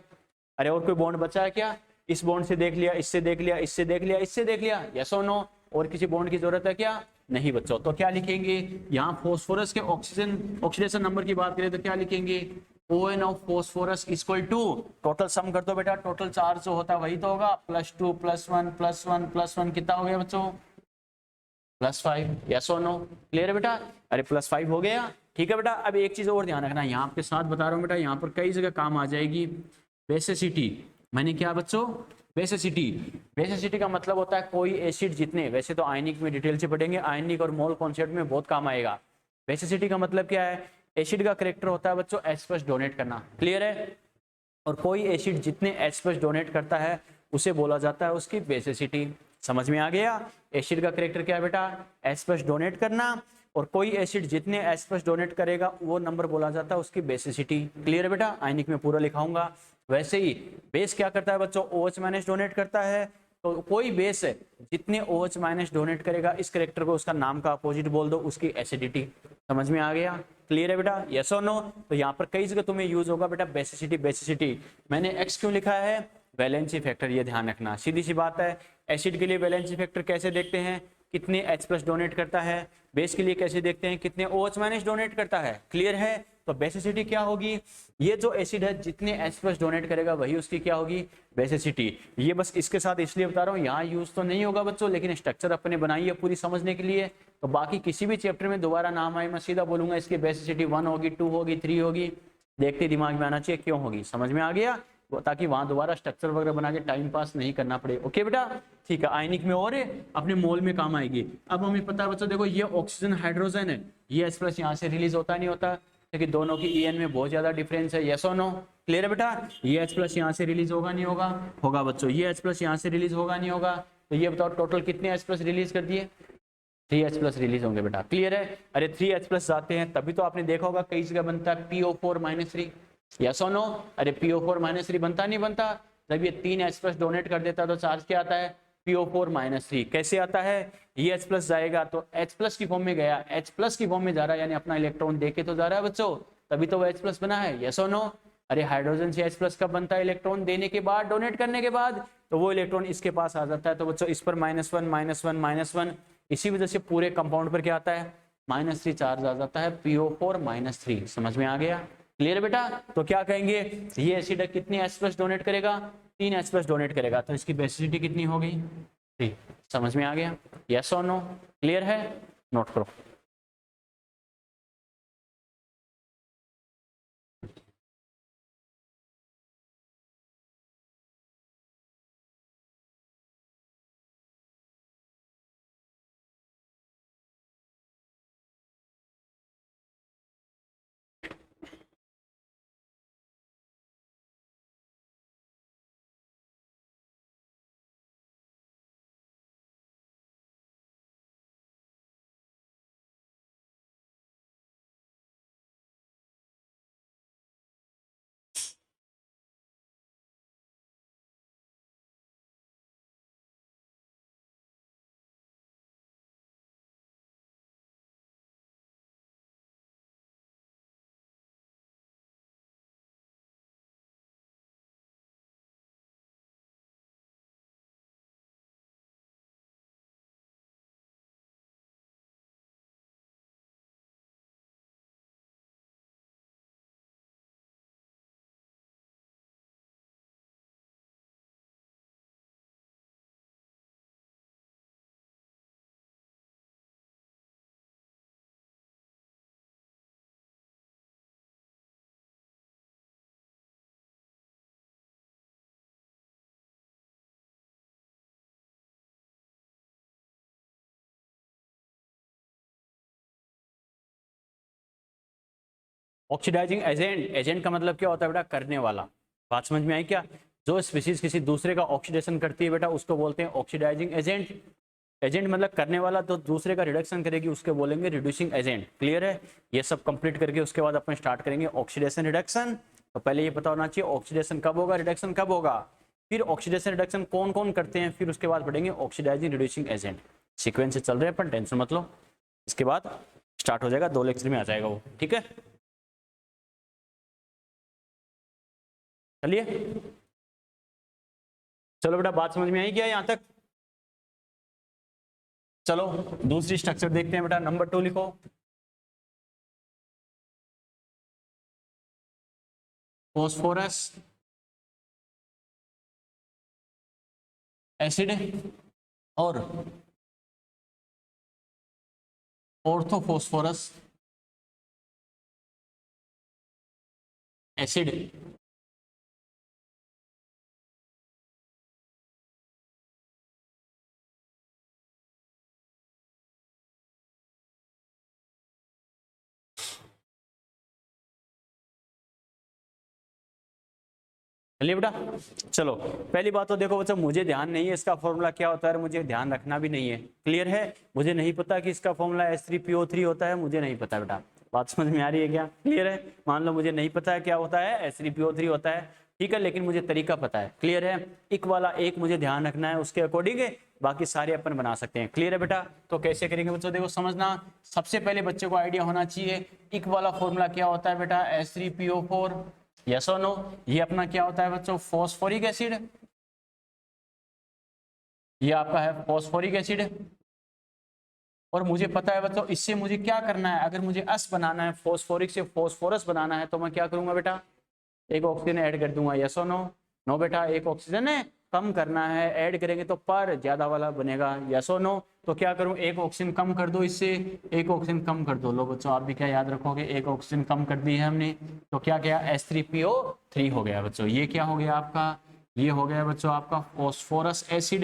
अरे और कोई बॉन्ड बचा है क्या, इस बॉन्ड से देख लिया, इससे देख लिया, इससे देख लिया, इससे देख लिया, यस और नो, और किसी बॉन्ड की जरूरत है क्या? नहीं बच्चों। तो क्या लिखेंगे यहाँ फास्फोरस के ऑक्सीजन ऑक्सीडेशन नंबर की बात करें तो क्या लिखेंगे, ON of phosphorus equal to, total sum कर दो बेटा, टोटल चार्ज जो होता है वही तो होगा, +2 +1 +1 +1 कितना हो गया बच्चों? +5, यस और नो, क्लियर है बेटा? अरे +5 हो गया, ठीक है बेटा। अब एक चीज और ध्यान रखना, यहाँ आपके साथ बता रहा हूँ बेटा, यहाँ पर कई जगह काम आ जाएगी बेसिसिटी। मैंने क्या बच्चों? बेसिसिटी। बेसिसिटी का मतलब होता है कोई एसिड जितने, वैसे तो आयनिक में डिटेल से पढ़ेंगे, आयनिक और मोल कॉन्सेप्ट में बहुत काम आएगा। बेसिसिटी का मतलब क्या है? एसिड का करेक्टर होता है बच्चों H+ डोनेट करना, क्लियर है? और कोई एसिड जितने H+ डोनेट करता है उसे बोला जाता है उसकी बेसिसिटी। समझ में आ गया? एसिड का करेक्टर क्या है बेटा? H+ डोनेट करना, और कोई एसिड जितने H+ डोनेट करेगा वो नंबर बोला जाता है उसकी बेसिसिटी। क्लियर है बेटा? आयनिक में पूरा लिखाऊंगा। वैसे ही बेस क्या करता है बच्चों? OH- डोनेट करता है, तो कोई बेस है जितने OH- डोनेट करेगा, इस करेक्टर को उसका नाम का अपोजिट बोल दो, उसकी एसिडिटी। समझ में आ गया? क्लियर है बेटा? यस और नो? तो यहाँ पर कई जगह तुम्हें यूज होगा बेटा बेसिसिटी। बेसिसिटी मैंने एक्स क्यों लिखा है? वैलेंसी फैक्टर, ये ध्यान रखना, सीधी सी बात है। एसिड के लिए वैलेंसी फैक्टर कैसे देखते हैं? कितने H+ डोनेट करता है। बेस के लिए कैसे देखते हैं? कितने OH- डोनेट करता है। क्लियर है? तो बेसिसिटी क्या होगी? ये जो एसिड है जितने H+ डोनेट करेगा वही उसकी क्या होगी? बेसिसिटी। ये बस इसके साथ इसलिए बता रहा हूँ, यहाँ यूज तो नहीं होगा बच्चों, लेकिन स्ट्रक्चर अपने बनाई है पूरी समझने के लिए। तो बाकी किसी भी चैप्टर में दोबारा नाम आए मैं सीधा बोलूंगा इसकी बेसिसिटी 1 होगी, 2 होगी, 3 होगी, देखते दिमाग में आना चाहिए क्यों होगी। समझ में आ गया? ताकि वहां दोबारा स्ट्रक्चर वगैरह बना के टाइम पास नहीं करना पड़े। ओके बेटा? ठीक है। आयनिक में और अपने मोल में काम आएगी। अब हमें पता है बच्चों, देखो ये ऑक्सीजन हाइड्रोजन है, ये H+ यहाँ से रिलीज होता नहीं होता, क्योंकि दोनों की EN में बहुत ज्यादा डिफरेंस है। यस और नो? क्लियर है बेटा? ये H+ यहाँ से रिलीज होगा नहीं होगा? होगा बच्चों। ये H+ यहाँ से रिलीज होगा नहीं होगा? तो ये बताओ टोटल कितने H+ रिलीज कर दिए? 3H+ रिलीज होंगे बेटा। क्लियर है? अरे 3H+ जाते हैं तभी तो आपने देखा होगा कई जगह बनता है PO4-3। यस और नो? अरे PO4-3 बनता नहीं बनता? जब ये 3H+ डोनेट कर देता है तो चार्ज क्या आता है? PO4-3। कैसे आता है? ये H+ जाएगा तो H+ की फॉर्म में गया, H+ की फॉर्म में जा रहा है, यानी अपना इलेक्ट्रॉन देके तो जा रहा है बच्चों, तभी तो वो H+ बना है। यस और नो? अरे हाइड्रोजन से H+ कब बनता है? इलेक्ट्रॉन देने के बाद, डोनेट करने के बाद, तो वो इलेक्ट्रॉन इसके पास आ जाता है। तो बच्चों इस पर -1 -1 -1, इसी वजह से पूरे कंपाउंड पर क्या आता है? -3 चार्ज आ जाता है, PO4-3। समझ में आ गया? क्लियर बेटा? तो क्या कहेंगे, ये एसिड कितनी H+ डोनेट करेगा? 3H+ डोनेट करेगा, तो इसकी बेसिसिटी कितनी हो गई? 3। समझ में आ गया? यस और नो? क्लियर है? नोट करो। ऑक्सीडाइजिंग एजेंट, एजेंट का मतलब क्या होता है बेटा? करने वाला। बात समझ में आई क्या? जो स्पीशीज किसी दूसरे का ऑक्सीडेशन करती है बेटा उसको बोलते हैं ऑक्सीडाइजिंग एजेंट। एजेंट मतलब करने वाला, तो दूसरे का रिडक्शन करेगी उसके बोलेंगे रिड्यूसिंग एजेंट। क्लियर है? ये सब कंप्लीट करके उसके बाद अपन स्टार्ट करेंगे ऑक्सीडेशन रिडक्शन। तो पहले ये पता होना चाहिए ऑक्सीडेशन कब होगा, रिडक्शन कब होगा, फिर ऑक्सीडेशन रिडक्शन कौन कौन करते हैं, फिर उसके बाद पढ़ेंगे ऑक्सीडाइजिंग रिड्यूसिंग एजेंट। सीक्वेंस से चल रहे हैं अपन, टेंशन मत लो, इसके बाद स्टार्ट हो जाएगा, 2 लेक्चर में आ जाएगा वो। ठीक है, चलिए चलो बेटा बात समझ में आई क्या यहां तक? चलो दूसरी स्ट्रक्चर देखते हैं बेटा, नंबर 2 लिखो। फॉस्फोरस एसिड और ऑर्थोफॉस्फोरस एसिड। चलिए बेटा, चलो पहली बात तो देखो बच्चों, मुझे ध्यान नहीं है इसका फॉर्मूला क्या होता है, मुझे ध्यान रखना भी नहीं है। क्लियर है? मुझे नहीं पता कि इसका फॉर्मूला H3PO3 होता है, मुझे नहीं पता बेटा। बात समझ में आ रही है क्या? क्लियर है? मान लो मुझे नहीं पता है क्या होता है, H3PO3 होता है, ठीक है, लेकिन मुझे तरीका पता है। क्लियर है? इक वाला एक मुझे ध्यान रखना है, उसके अकॉर्डिंग बाकी सारे अपन बना सकते हैं। क्लियर है बेटा? तो कैसे करेंगे बच्चों, देखो समझना, सबसे पहले बच्चे को आइडिया होना चाहिए इक वाला फॉर्मूला क्या होता है बेटा, H3PO4। यस और नो? ये अपना क्या होता है बच्चों, फॉस्फोरिक एसिड। ये आपका है फॉस्फोरिक एसिड। और मुझे पता है बच्चों इससे मुझे क्या करना है, अगर मुझे अस बनाना है, फॉस्फोरिक से फॉस्फोरस बनाना है, तो मैं क्या करूंगा बेटा, एक ऑक्सीजन ऐड कर दूंगा। यस और नो? नो बेटा, एक ऑक्सीजन है कम करना है, ऐड करेंगे तो पर ज्यादा वाला बनेगा। यस और नो? तो क्या करूं, एक ऑक्सीजन कम कर दो, इससे एक ऑक्सीजन कम कर दो। लो बच्चों आप भी क्या याद रखोगे, एक ऑक्सीजन कम कर दी है हमने, तो क्या क्या H3PO3 हो गया बच्चों। ये क्या हो गया आपका, ये हो गया बच्चों आपका फॉस्फोरस एसिड।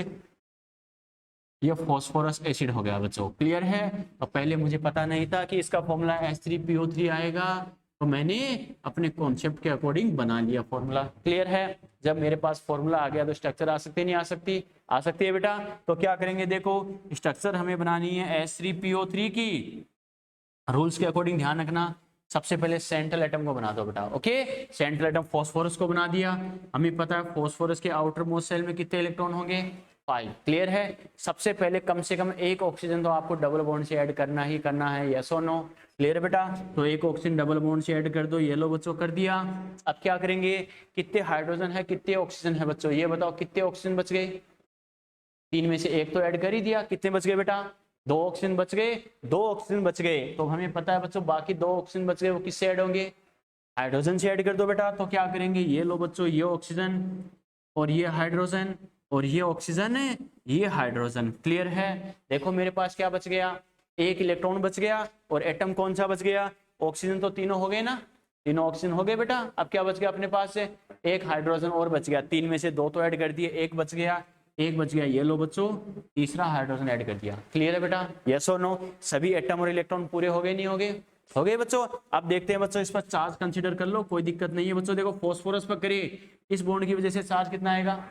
ये फॉस्फोरस एसिड हो गया बच्चों। क्लियर है? तो पहले मुझे पता नहीं था कि इसका फॉर्मूला H3PO3 आएगा, तो मैंने अपने कॉन्सेप्ट के अकॉर्डिंग बना लिया फॉर्मूला। क्लियर है? जब मेरे पास फॉर्मूला आ गया तो स्ट्रक्चर आ सकती नहीं आ सकती? आ सकती है बेटा। तो क्या करेंगे, देखो स्ट्रक्चर हमें बनानी है H3PO3 की, रूल्स के अकॉर्डिंग ध्यान रखना। सबसे पहले सेंट्रल एटम को बना दो बेटा। ओके, सेंट्रल एटम फॉस्फोरस को बना दिया। हमें पता है फॉस्फोरस के आउटर मोस्ट शेल में कितने इलेक्ट्रॉन होंगे, 5। क्लियर है? सबसे पहले कम से कम एक ऑक्सीजन तो आपको डबल बॉन्ड से ऐड करना ही करना है। यस और नो? क्लियर है बेटा? तो एक ऑक्सीजन डबल बॉन्ड से ऐड कर दो। ये लो बच्चों कर दिया। अब क्या करेंगे, कितने हाइड्रोजन है कितने ऑक्सीजन है बच्चों, ये बताओ कितने ऑक्सीजन बच गए। 3 में से एक तो ऐड कर ही दिया, कितने बच गए बेटा, 2 ऑक्सीजन बच गए। 2 ऑक्सीजन बच गए, तो हमें पता है बच्चों बाकी 2 ऑक्सीजन बच गए वो किससे ऐड होंगे, हाइड्रोजन से ऐड कर दो बेटा। तो क्या करेंगे, ये लो बच्चों ये ऑक्सीजन और ये हाइड्रोजन और ये ऑक्सीजन है ये हाइड्रोजन। क्लियर है? देखो मेरे पास क्या बच गया, एक इलेक्ट्रॉन बच गया और एटम कौन सा बच गया, ऑक्सीजन तो तीनों हो गए ना, तीनों ऑक्सीजन हो गए बेटा। अब क्या बच गया अपने पास से, एक हाइड्रोजन और बच गया। 3 में से 2 तो ऐड कर दिए, एक बच गया, एक बच गया। ये लो बच्चों तीसरा हाइड्रोजन ऐड कर दिया। क्लियर है बेटा? यस और नो? सभी एटम और इलेक्ट्रॉन पूरे हो गए नहीं हो गए, हो गए बच्चों। अब देखते हैं बच्चों इस पर चार्ज कंसीडर कर लो, कोई दिक्कत नहीं है बच्चों। देखो फॉस्फोरस पर करिए, इस बॉन्ड की वजह से चार्ज कितना आएगा,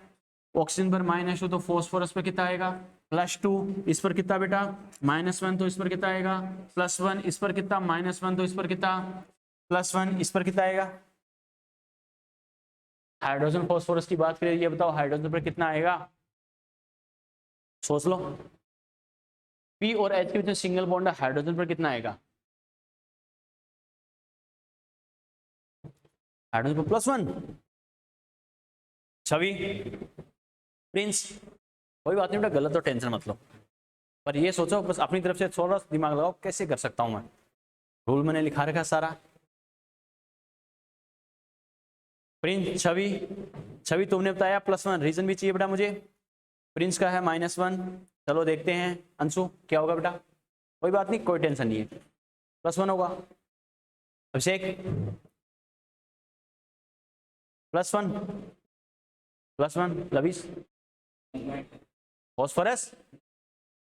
ऑक्सीजन पर -2, तो फॉस्फोरस पर कितना आएगा +2। इस पर कितना बेटा -1, तो इस पर कितना आएगा +1। इस पर कितना -1, तो इस पर कितना +1। इस पर कितना आएगा, हाइड्रोजन फॉस्फोरस की बात करें, ये बताओ हाइड्रोजन पर कितना आएगा, सोच लो। P और H के बीच में सिंगल बॉन्ड है, हाइड्रोजन पर कितना आएगा, हाइड्रोजन पर +1। छवि प्रिंस, कोई बात नहीं बेटा, गलत तो टेंशन मत लो, पर ये सोचो बस अपनी तरफ से थोड़ा दिमाग लगाओ कैसे कर सकता हूं मैं, रूल मैंने लिखा रखा सारा। प्रिंस छवि, छवि तुमने बताया +1, रीजन भी चाहिए बेटा मुझे। प्रिंस का है -1। चलो देखते हैं अंशु क्या होगा बेटा, कोई बात नहीं कोई टेंशन नहीं है, +1 होगा। अभिषेक +1 लविश, फॉस्फोरस,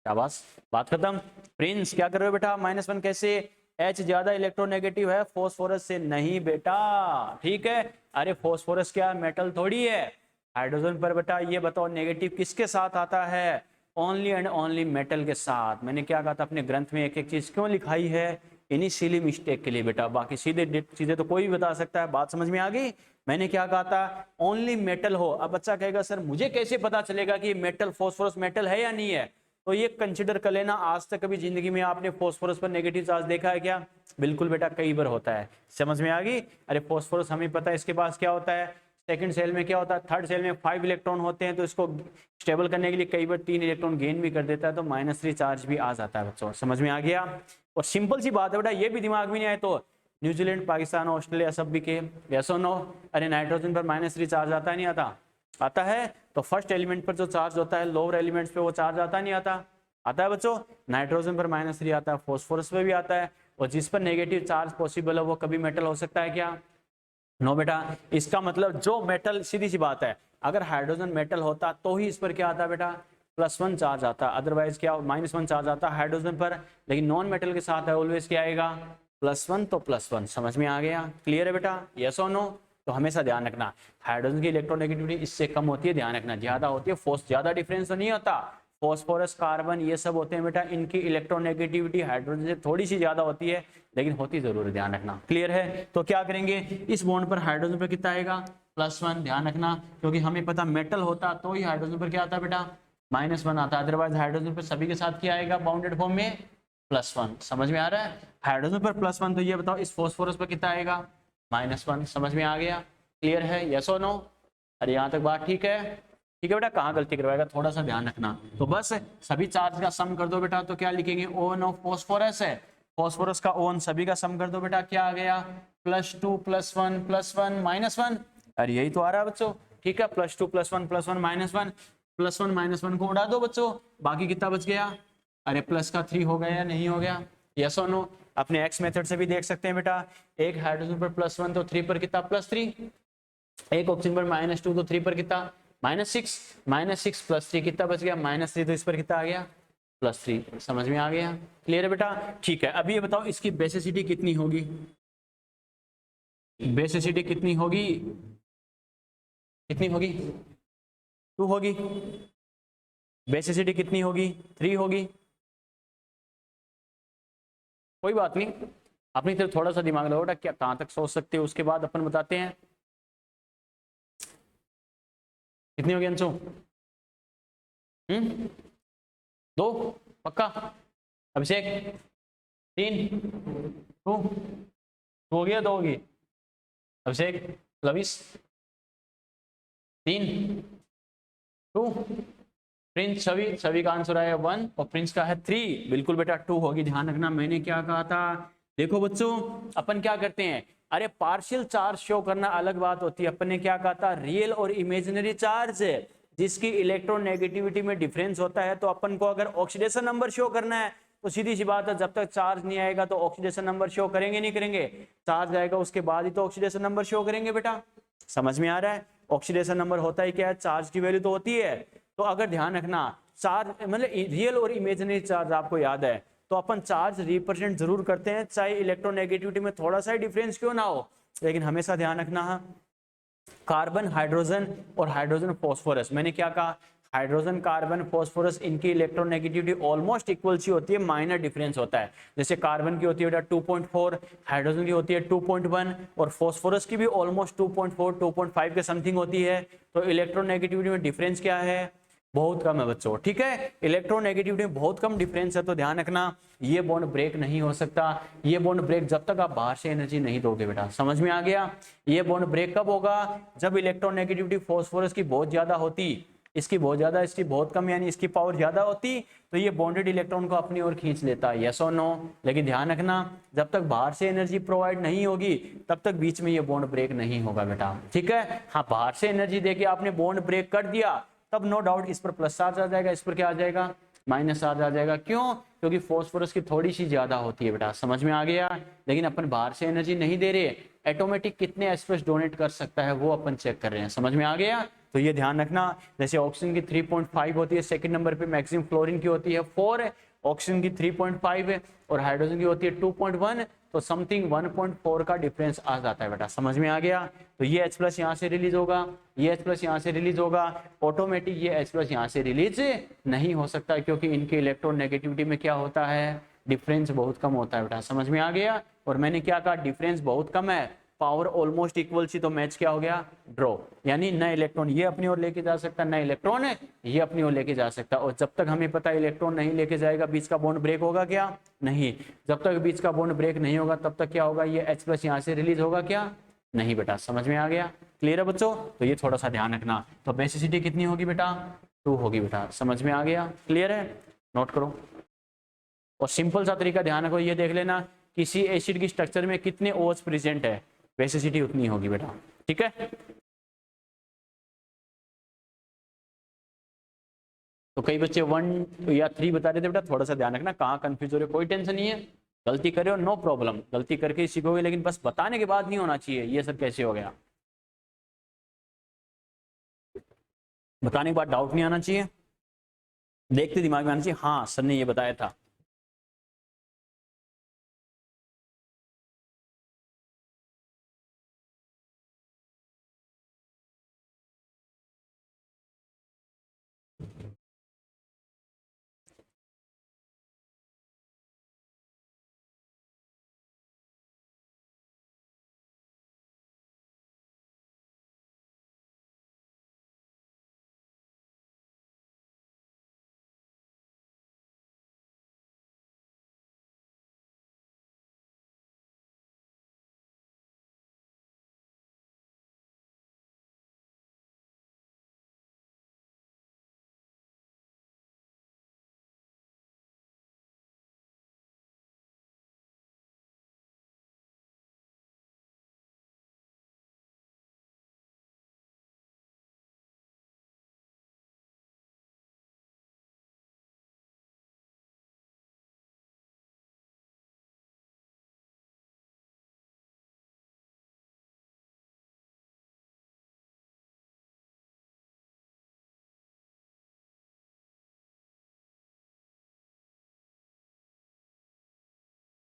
शाबाश, बात खत्म। प्रिंस क्या कर रहे हो बेटा, -1 कैसे, H ज्यादा इलेक्ट्रोनेगेटिव है फॉस्फोरस से, नहीं बेटा, ठीक है। अरे फॉस्फोरस क्या मेटल थोड़ी है, हाइड्रोजन पर बेटा ये बताओ नेगेटिव किसके साथ आता है, ओनली एंड ओनली मेटल के साथ। मैंने क्या कहा था अपने ग्रंथ में एक एक चीज क्यों लिखाई है, इन्हीं सिली मिस्टेक के लिए बेटा, बाकी सीधे चीजें तो कोई भी बता सकता है। बात समझ में आ गई, मैंने क्या कहा था, ओनली मेटल हो। अब बच्चा कहेगा सर मुझे कैसे पता चलेगा कि मेटल फॉस्फोरस मेटल है या नहीं है, तो ये कंसिडर कर लेना, आज तक कभी जिंदगी में आपने फॉस्फोरस पर नेगेटिव चार्ज देखा है क्या, बिल्कुल बेटा कई बार होता है। समझ में आ गई, अरे फॉस्फोरस हमें पता है इसके पास क्या होता है, सेकंड सेल में क्या होता है, थर्ड सेल में 5 इलेक्ट्रॉन होते हैं, तो इसको स्टेबल करने के लिए कई बार 3 इलेक्ट्रॉन गेन भी कर देता है, तो -3 चार्ज भी आ जाता है बच्चों। समझ में आ गया। और सिंपल सी बात है बेटा, ये भी दिमाग में नहीं आए तो न्यूजीलैंड, पाकिस्तान, ऑस्ट्रेलिया सब भी के यस और नो। अरे नाइट्रोजन पर -3 चार्ज आता है नहीं आता? आता है। तो फर्स्ट एलिमेंट पर जो चार्ज होता है लोअर एलिमेंट्स पे वो चार्ज आता नहीं आता? आता है बच्चों। नाइट्रोजन पर -3 आता है, फॉस्फोरस पे भी आता है, और जिस पर नेगेटिव चार्ज पॉसिबल है वो कभी मेटल हो सकता है क्या? नो बेटा। इसका मतलब जो मेटल, सीधी सी बात है, अगर हाइड्रोजन मेटल होता तो ही इस पर क्या आता बेटा, +1 चार्ज आता, अदरवाइज क्या -1 चार्ज आता हाइड्रोजन पर। लेकिन नॉन मेटल के साथ है ऑलवेज क्या आएगा, +1, तो +1। समझ में आ गया? क्लियर है बेटा? यस और नो? तो हमेशा ध्यान रखना हाइड्रोजन की इलेक्ट्रोनेगेटिविटी इससे कम होती है, ध्यान रखना। ज्यादा होती है, ज्यादा डिफरेंस तो नहीं होता। फॉस्फोरस, कार्बन ये सब होते हैं बेटा, इनकी इलेक्ट्रोनेगेटिविटी हाइड्रोजन से थोड़ी सी ज्यादा होती है, लेकिन होती जरूर है, ध्यान रखना। क्लियर है? तो क्या करेंगे, इस बॉन्ड पर हाइड्रोजन पर कितना आएगा, +1, ध्यान रखना, क्योंकि हमें पता मेटल होता तो ही हाइड्रोजन पर क्या आता बेटा, -1 आता। अदरवाइज हाइड्रोजन पर सभी के साथ क्या आएगा बाउंडेड फॉर्म में, +1। समझ में आ रहा है? हाइड्रोजन पर +1, तो ये बताओ इस फॉस्फोरस पर कितना आएगा, -1। समझ में आ गया? क्लियर है? यस और नो? अरे यहाँ तक बात ठीक है? ठीक है बेटा। कहाँ गलती करवाएगा, थोड़ा सा ध्यान रखना। तो बस सभी चार्ज का सम कर दो बेटा, तो क्या लिखेंगे, ON ऑफ फॉस्फोरस है, फॉस्फोरस का ON सभी का सम कर दो बेटा, क्या आ गया, +2 +1 +1 -1। अरे यही तो आ रहा है बच्चों। ठीक है, +2 +1 +1 -1, +1 -1 को उड़ा दो बच्चों, बाकी कितना बच गया, अरे प्लस का 3 हो गया या नहीं हो गया, यस और नो? अपने एक्स मेथड से भी देख सकते हैं बेटा, एक हाइड्रोजन पर +1 तो 3 पर कितना, +3, एक ऑक्सीजन पर -2 तो 3 पर कितना, -6, -6 +3 कितना बच गया, -3, तो इस पर कितना आ गया, +3। समझ में आ गया? क्लियर है बेटा? ठीक है। अभी ये बताओ इसकी बेसिसिटी कितनी होगी, बेसिसिटी कितनी होगी, कितनी होगी, 2 होगी। बेसिसिटी कितनी होगी, 3 होगी। कोई बात नहीं, अपनी तरफ थोड़ा सा दिमाग लगाओ बेटा, क्या कहां तक सोच सकते हो, उसके बाद अपन बताते हैं। कितनी होगी अंशु? 2 पक्का? अभिषेक 3, 2 हो गया, 2 होगी। अभिषेक, लविश 3, 2, प्रिंस, छवि का आंसर आया 1 और प्रिंस का है 3। बिल्कुल बेटा 2 होगी, ध्यान रखना। मैंने क्या कहा था, देखो बच्चों अपन क्या करते हैं, अरे पार्शियल चार्ज शो करना अलग बात होती है। अपन ने क्या कहा था, रियल और इमेजिनरी चार्ज जिसकी इलेक्ट्रोनेगेटिविटी में डिफरेंस होता है, तो अपन को अगर ऑक्सीडेशन नंबर शो करना है तो सीधी सी बात है, जब तक चार्ज नहीं आएगा तो ऑक्सीडेशन नंबर शो करेंगे नहीं करेंगे, चार्ज आएगा उसके बाद ही तो ऑक्सीडेशन नंबर शो करेंगे बेटा। समझ में आ रहा है? ऑक्सीडेशन नंबर होता है क्या है, चार्ज की वैल्यू तो होती है। तो अगर ध्यान रखना, चार्ज मतलब रियल और इमेजिनरी चार्ज आपको याद है, तो अपन चार्ज रिप्रेजेंट जरूर करते हैं, चाहे इलेक्ट्रोनेगेटिविटी में थोड़ा सा डिफरेंस क्यों ना हो, लेकिन हमेशा ध्यान रखना कार्बन, हाइड्रोजन और हाइड्रोजन फॉस्फोरस, मैंने क्या कहा, हाइड्रोजन, कार्बन, फॉस्फोरस, इनकी इलेक्ट्रोनेगेटिविटी ऑलमोस्ट इक्वल सी होती है, माइनर डिफरेंस होता है। जैसे कार्बन की होती है 2.4, हाइड्रोजन की होती है 2.1 और फॉस्फोरस की भी ऑलमोस्ट 2.4 2.5 के समथिंग होती है। तो इलेक्ट्रोनेगेटिविटी में डिफरेंस क्या है, बहुत कम है बच्चों। ठीक है, इलेक्ट्रोनेगेटिविटी में बहुत कम डिफरेंस है, तो ध्यान रखना ये बॉन्ड ब्रेक नहीं हो सकता। ये बॉन्ड ब्रेक जब तक आप बाहर से एनर्जी नहीं दोगे बेटा। समझ में आ गया? ये बॉन्ड ब्रेक कब होगा, जब इलेक्ट्रोनेगेटिविटी फॉस्फोरस की बहुत ज्यादा होती, इसकी बहुत ज्यादा, इसकी बहुत कम, यानी इसकी पावर ज्यादा होती, तो ये बॉन्डेड इलेक्ट्रॉन को अपनी ओर खींच लेता है, यस और नो? लेकिन ध्यान रखना जब तक बाहर से एनर्जी प्रोवाइड नहीं होगी तब तक बीच में ये बॉन्ड ब्रेक नहीं होगा बेटा। ठीक है, हाँ बाहर से एनर्जी देके आपने बॉन्ड ब्रेक कर दिया तब नो डाउट इस पर प्लस चार्ज आ जाएगा, इस पर क्या आ जाएगा, माइनस चार्ज आ जाएगा। क्यों? क्योंकि फॉस्फोरस की थोड़ी सी ज्यादा होती है बेटा। समझ में आ गया? लेकिन अपन बाहर से एनर्जी नहीं दे रहे, ऑटोमेटिक कितने एस्पेस डोनेट कर सकता है वो अपन चेक कर रहे हैं। समझ में आ गया? तो ये ध्यान रखना, जैसे ऑक्सीजन की 3.5 होती है, सेकंड नंबर पे मैक्सिमम फ्लोरीन की होती है 4, ऑक्सीजन की 3.5 है और हाइड्रोजन की होती है 2.1, तो समथिंग 1.4 का डिफरेंस आ जाता है बेटा। समझ में आ गया? तो ये H+ यहाँ से रिलीज होगा, ये H+ यहाँ से रिलीज होगा, ऑटोमेटिक ये H+ यहाँ से रिलीज नहीं हो सकता, क्योंकि इनके इलेक्ट्रोनेगेटिविटी में क्या होता है, डिफरेंस बहुत कम होता है बेटा। समझ में आ गया? और मैंने क्या कहा, डिफरेंस बहुत कम है, पावर ऑलमोस्ट इक्वल सी, तो मैच क्या हो गया, ड्रॉ। यानी न इलेक्ट्रॉन ये अपनी ओर लेके जा सकता, न इलेक्ट्रॉन ये अपनी ओर लेके जा सकता। और जब तक हमें पता है इलेक्ट्रॉन नहीं लेके जाएगा, बीच का बॉन्ड ब्रेक होगा क्या, नहीं। जब तक बीच का बॉन्ड ब्रेक नहीं होगा तब तक क्या होगा, ये H+ यहाँ से रिलीज होगा क्या, नहीं बेटा। समझ में आ गया? क्लियर है बच्चों? तो ये थोड़ा सा ध्यान रखना। तो बेसिसिटी कितनी होगी बेटा? 2 होगी बेटा। समझ में आ गया? क्लियर है? नोट करो। और सिंपल सा तरीका ध्यान रखो, ये देख लेना किसी एसिड की स्ट्रक्चर में कितने OH प्रेजेंट है, बेसिसिटी उतनी होगी बेटा। ठीक है? तो कई बच्चे 1 या 3 बता रहे थे बेटा, थोड़ा सा ध्यान रखना कहाँ कंफ्यूज हो रहे हो। कोई टेंशन नहीं है, गलती करे हो नो प्रॉब्लम, गलती करके ही सीखोगे, लेकिन बस बताने के बाद नहीं होना चाहिए ये सब कैसे हो गया। बताने के बाद डाउट नहीं आना चाहिए, देखते दिमाग में आना चाहिए हाँ सर ने ये बताया था।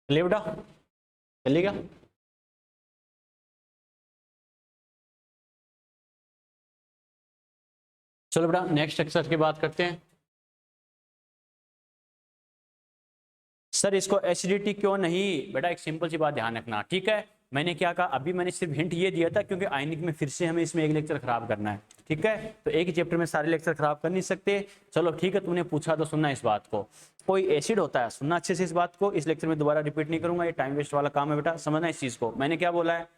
चलिए बेटा, चलिएगा। चलो बेटा नेक्स्ट एक्सरसाइज की बात करते हैं। सर इसको एसिडिटी क्यों नहीं? बेटा एक सिंपल सी बात ध्यान रखना, ठीक है? मैंने क्या कहा अभी, मैंने सिर्फ हिंट ये दिया था क्योंकि आयनिक में फिर से हमें इसमें एक लेक्चर खराब करना है, ठीक है? तो एक ही चैप्टर में सारे लेक्चर खराब कर नहीं सकते। चलो ठीक है, तूने पूछा तो सुनना इस बात को। कोई एसिड होता है, सुनना अच्छे से इस बात को, इस लेक्चर में दोबारा रिपीट नहीं करूंगा, ये टाइम वेस्ट वाला काम है बेटा, समझना इस चीज को। मैंने क्या बोला है,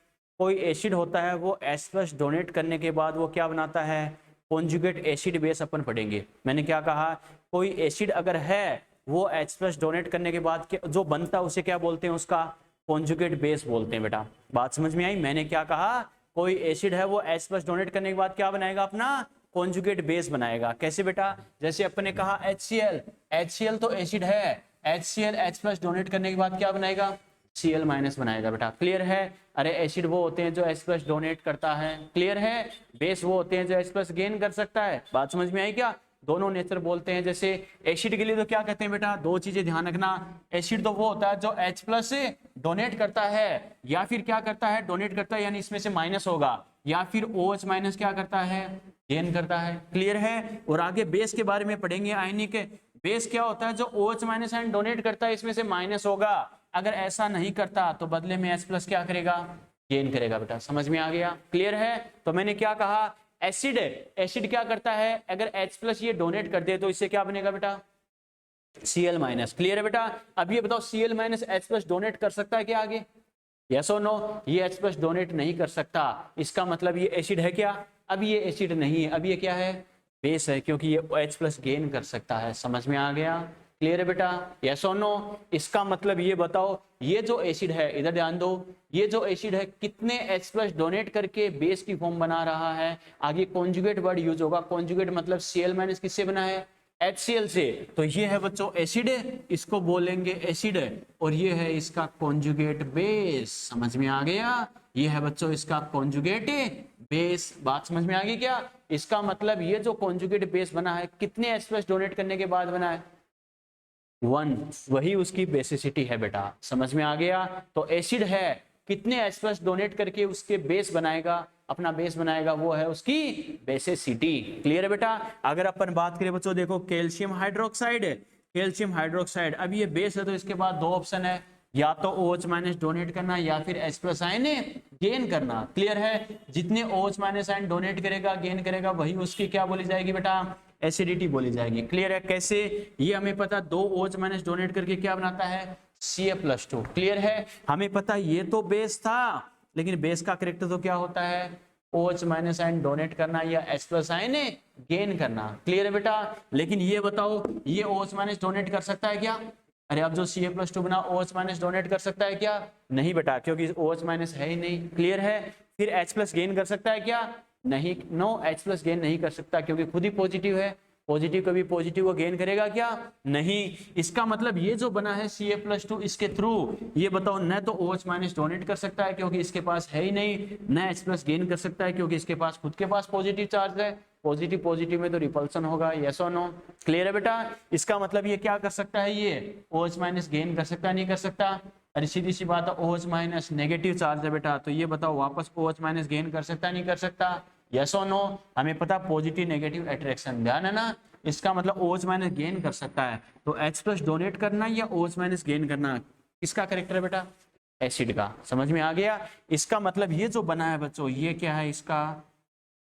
कोई एसिड होता है वो H+ डोनेट करने के बाद वो क्या बनाता है, कॉन्जुगेट एसिड बेस अपन पढ़ेंगे। मैंने क्या कहा, कोई एसिड अगर है वो H+ डोनेट करने के बाद जो बनता है उसे क्या बोलते हैं, उसका कॉन्जुगेट बेस बोलते हैं बेटा। बात समझ में आई? मैंने क्या कहा, कोई एसिड है वो H+ डोनेट करने के बाद क्या बनाएगा, अपना कॉन्जुगेट बेस बनाएगा। कैसे बेटा? जैसे अपन ने कहा HCl तो एसिड है, HCl H+ डोनेट करने के बाद क्या बनाएगा, Cl- बनाएगा बेटा। क्लियर है? अरे एसिड वो होते हैं जो H+ डोनेट करता है, क्लियर है? बेस वो होते हैं जो H+ गेन कर सकता है। बात समझ में आई क्या? दोनों नेचर बोलते हैं। जैसे एसिड के लिए तो क्या कहते हैं बेटा, 2 चीजें ध्यान रखना। एसिड तो वो होता है जो H+ डोनेट करता है या फिर क्या करता है, डोनेट करता है, यानी इसमें से माइनस होगा, या फिर OH- क्या करता है, गेन करता है। क्लियर है? और आगे बेस के बारे में पढ़ेंगे। आयनिक बेस क्या होता है, जो OH- आयन डोनेट करता है, इसमें से माइनस होगा। अगर ऐसा नहीं करता तो बदले में H+ क्या करेगा, गेन करेगा बेटा। समझ में आ गया? क्लियर है? तो मैंने क्या कहा, एसिड क्या करता है, अगर H+ ये डोनेट कर दे तो इससे क्या बनेगा बेटा, Cl-। क्लियर है बेटा? अब ये बताओ Cl- H+ डोनेट कर सकता है क्या आगे, यस और नो? ये H+ डोनेट नहीं कर सकता, इसका मतलब ये एसिड है क्या? अब ये एसिड नहीं है, अब ये क्या है, बेस है, क्योंकि ये H+ गेन कर सकता है। समझ में आ गया? क्लियर है बेटा? यस और नो? इसका मतलब ये बताओ, ये जो एसिड है, इधर ध्यान दो, ये जो एसिड है कितने H+ डोनेट करके बेस की फॉर्म बना रहा है। आगे कॉन्जुगेट वर्ड यूज होगा, कॉन्जुगेट मतलब Cl- किससे बना है, HCl से। तो ये है बच्चों एसिड, इसको बोलेंगे एसिड, और ये है इसका कॉन्जुगेट बेस। समझ में आ गया? ये है बच्चों इसका कॉन्जुगेट बेस। बात समझ में आ गई क्या? इसका मतलब ये जो कॉन्जुगेट बेस बना है कितने H+ डोनेट करने के बाद बना है, 1, वही उसकी बेसिसिटी है बेटा। समझ में आ गया? तो एसिड है, कितने H+ डोनेट करके उसके बेस बनाएगा, अपना बेस बनाएगा, वो है उसकी बेसिसिटी। क्लियर है बेटा? अगर अपन बात करें बच्चों, देखो कैल्शियम हाइड्रोक्साइड, अब ये बेस है तो इसके बाद 2 ऑप्शन है, या तो OH- डोनेट करना या फिर H+ आयन गेन करना। क्लियर है? जितने OH- आयन डोनेट करेगा, गेन करेगा, वही उसकी क्या बोली जाएगी बेटा, एसिडिटी बोली जाएगी। क्लियर है? कैसे? ये हमें पता 2 OH- डोनेट करके क्या बनाता है, Ca+2। क्लियर है? हमें पता ये तो बेस था, लेकिन बेस का करेक्टर तो क्या होता है, OH माइनस आयन डोनेट करना या H प्लस आयन गेन करना। क्लियर है बेटा? लेकिन ये बताओ, ये OH माइनस डोनेट कर सकता है क्या? अरे अब जो Ca+2 बना OH माइनस डोनेट कर सकता है क्या? नहीं बेटा, क्योंकि OH माइनस है ही नहीं। क्लियर है? फिर H प्लस गेन कर सकता है क्या? नहीं, नो, H प्लस गेन नहीं कर सकता क्योंकि खुद ही पॉजिटिव है। पॉजिटिव कभी पॉजिटिव को गेन करेगा क्या? नहीं। इसका मतलब ये जो बना है Ca+2 इसके थ्रू, ये बताओ न तो OH माइनस डोनेट कर सकता है क्योंकि इसके पास है ही नहीं, न H प्लस गेन कर सकता है क्योंकि इसके पास खुद के पास पॉजिटिव चार्ज है। पॉजिटिव पॉजिटिव में तो रिपल्सन होगा, यस और नो? क्लियर है बेटा? इसका मतलब ये क्या कर सकता है, ये OH माइनस गेन कर सकता है, नहीं कर सकता? अरे सीधी सी बात है, OH माइनस नेगेटिव चार्ज है बेटा, तो ये बताओ वापस OH माइनस गेन कर सकता है, नहीं कर सकता? यस और नो? हमें पता पॉजिटिव नेगेटिव अट्रैक्शन, ध्यान है ना? इसका मतलब OH माइनस गेन कर सकता है। तो H प्लस डोनेट करना या OH माइनस गेन करना, किसका करेक्टर है बेटा? एसिड का। समझ में आ गया? इसका मतलब ये जो बना है बच्चों, ये क्या है? इसका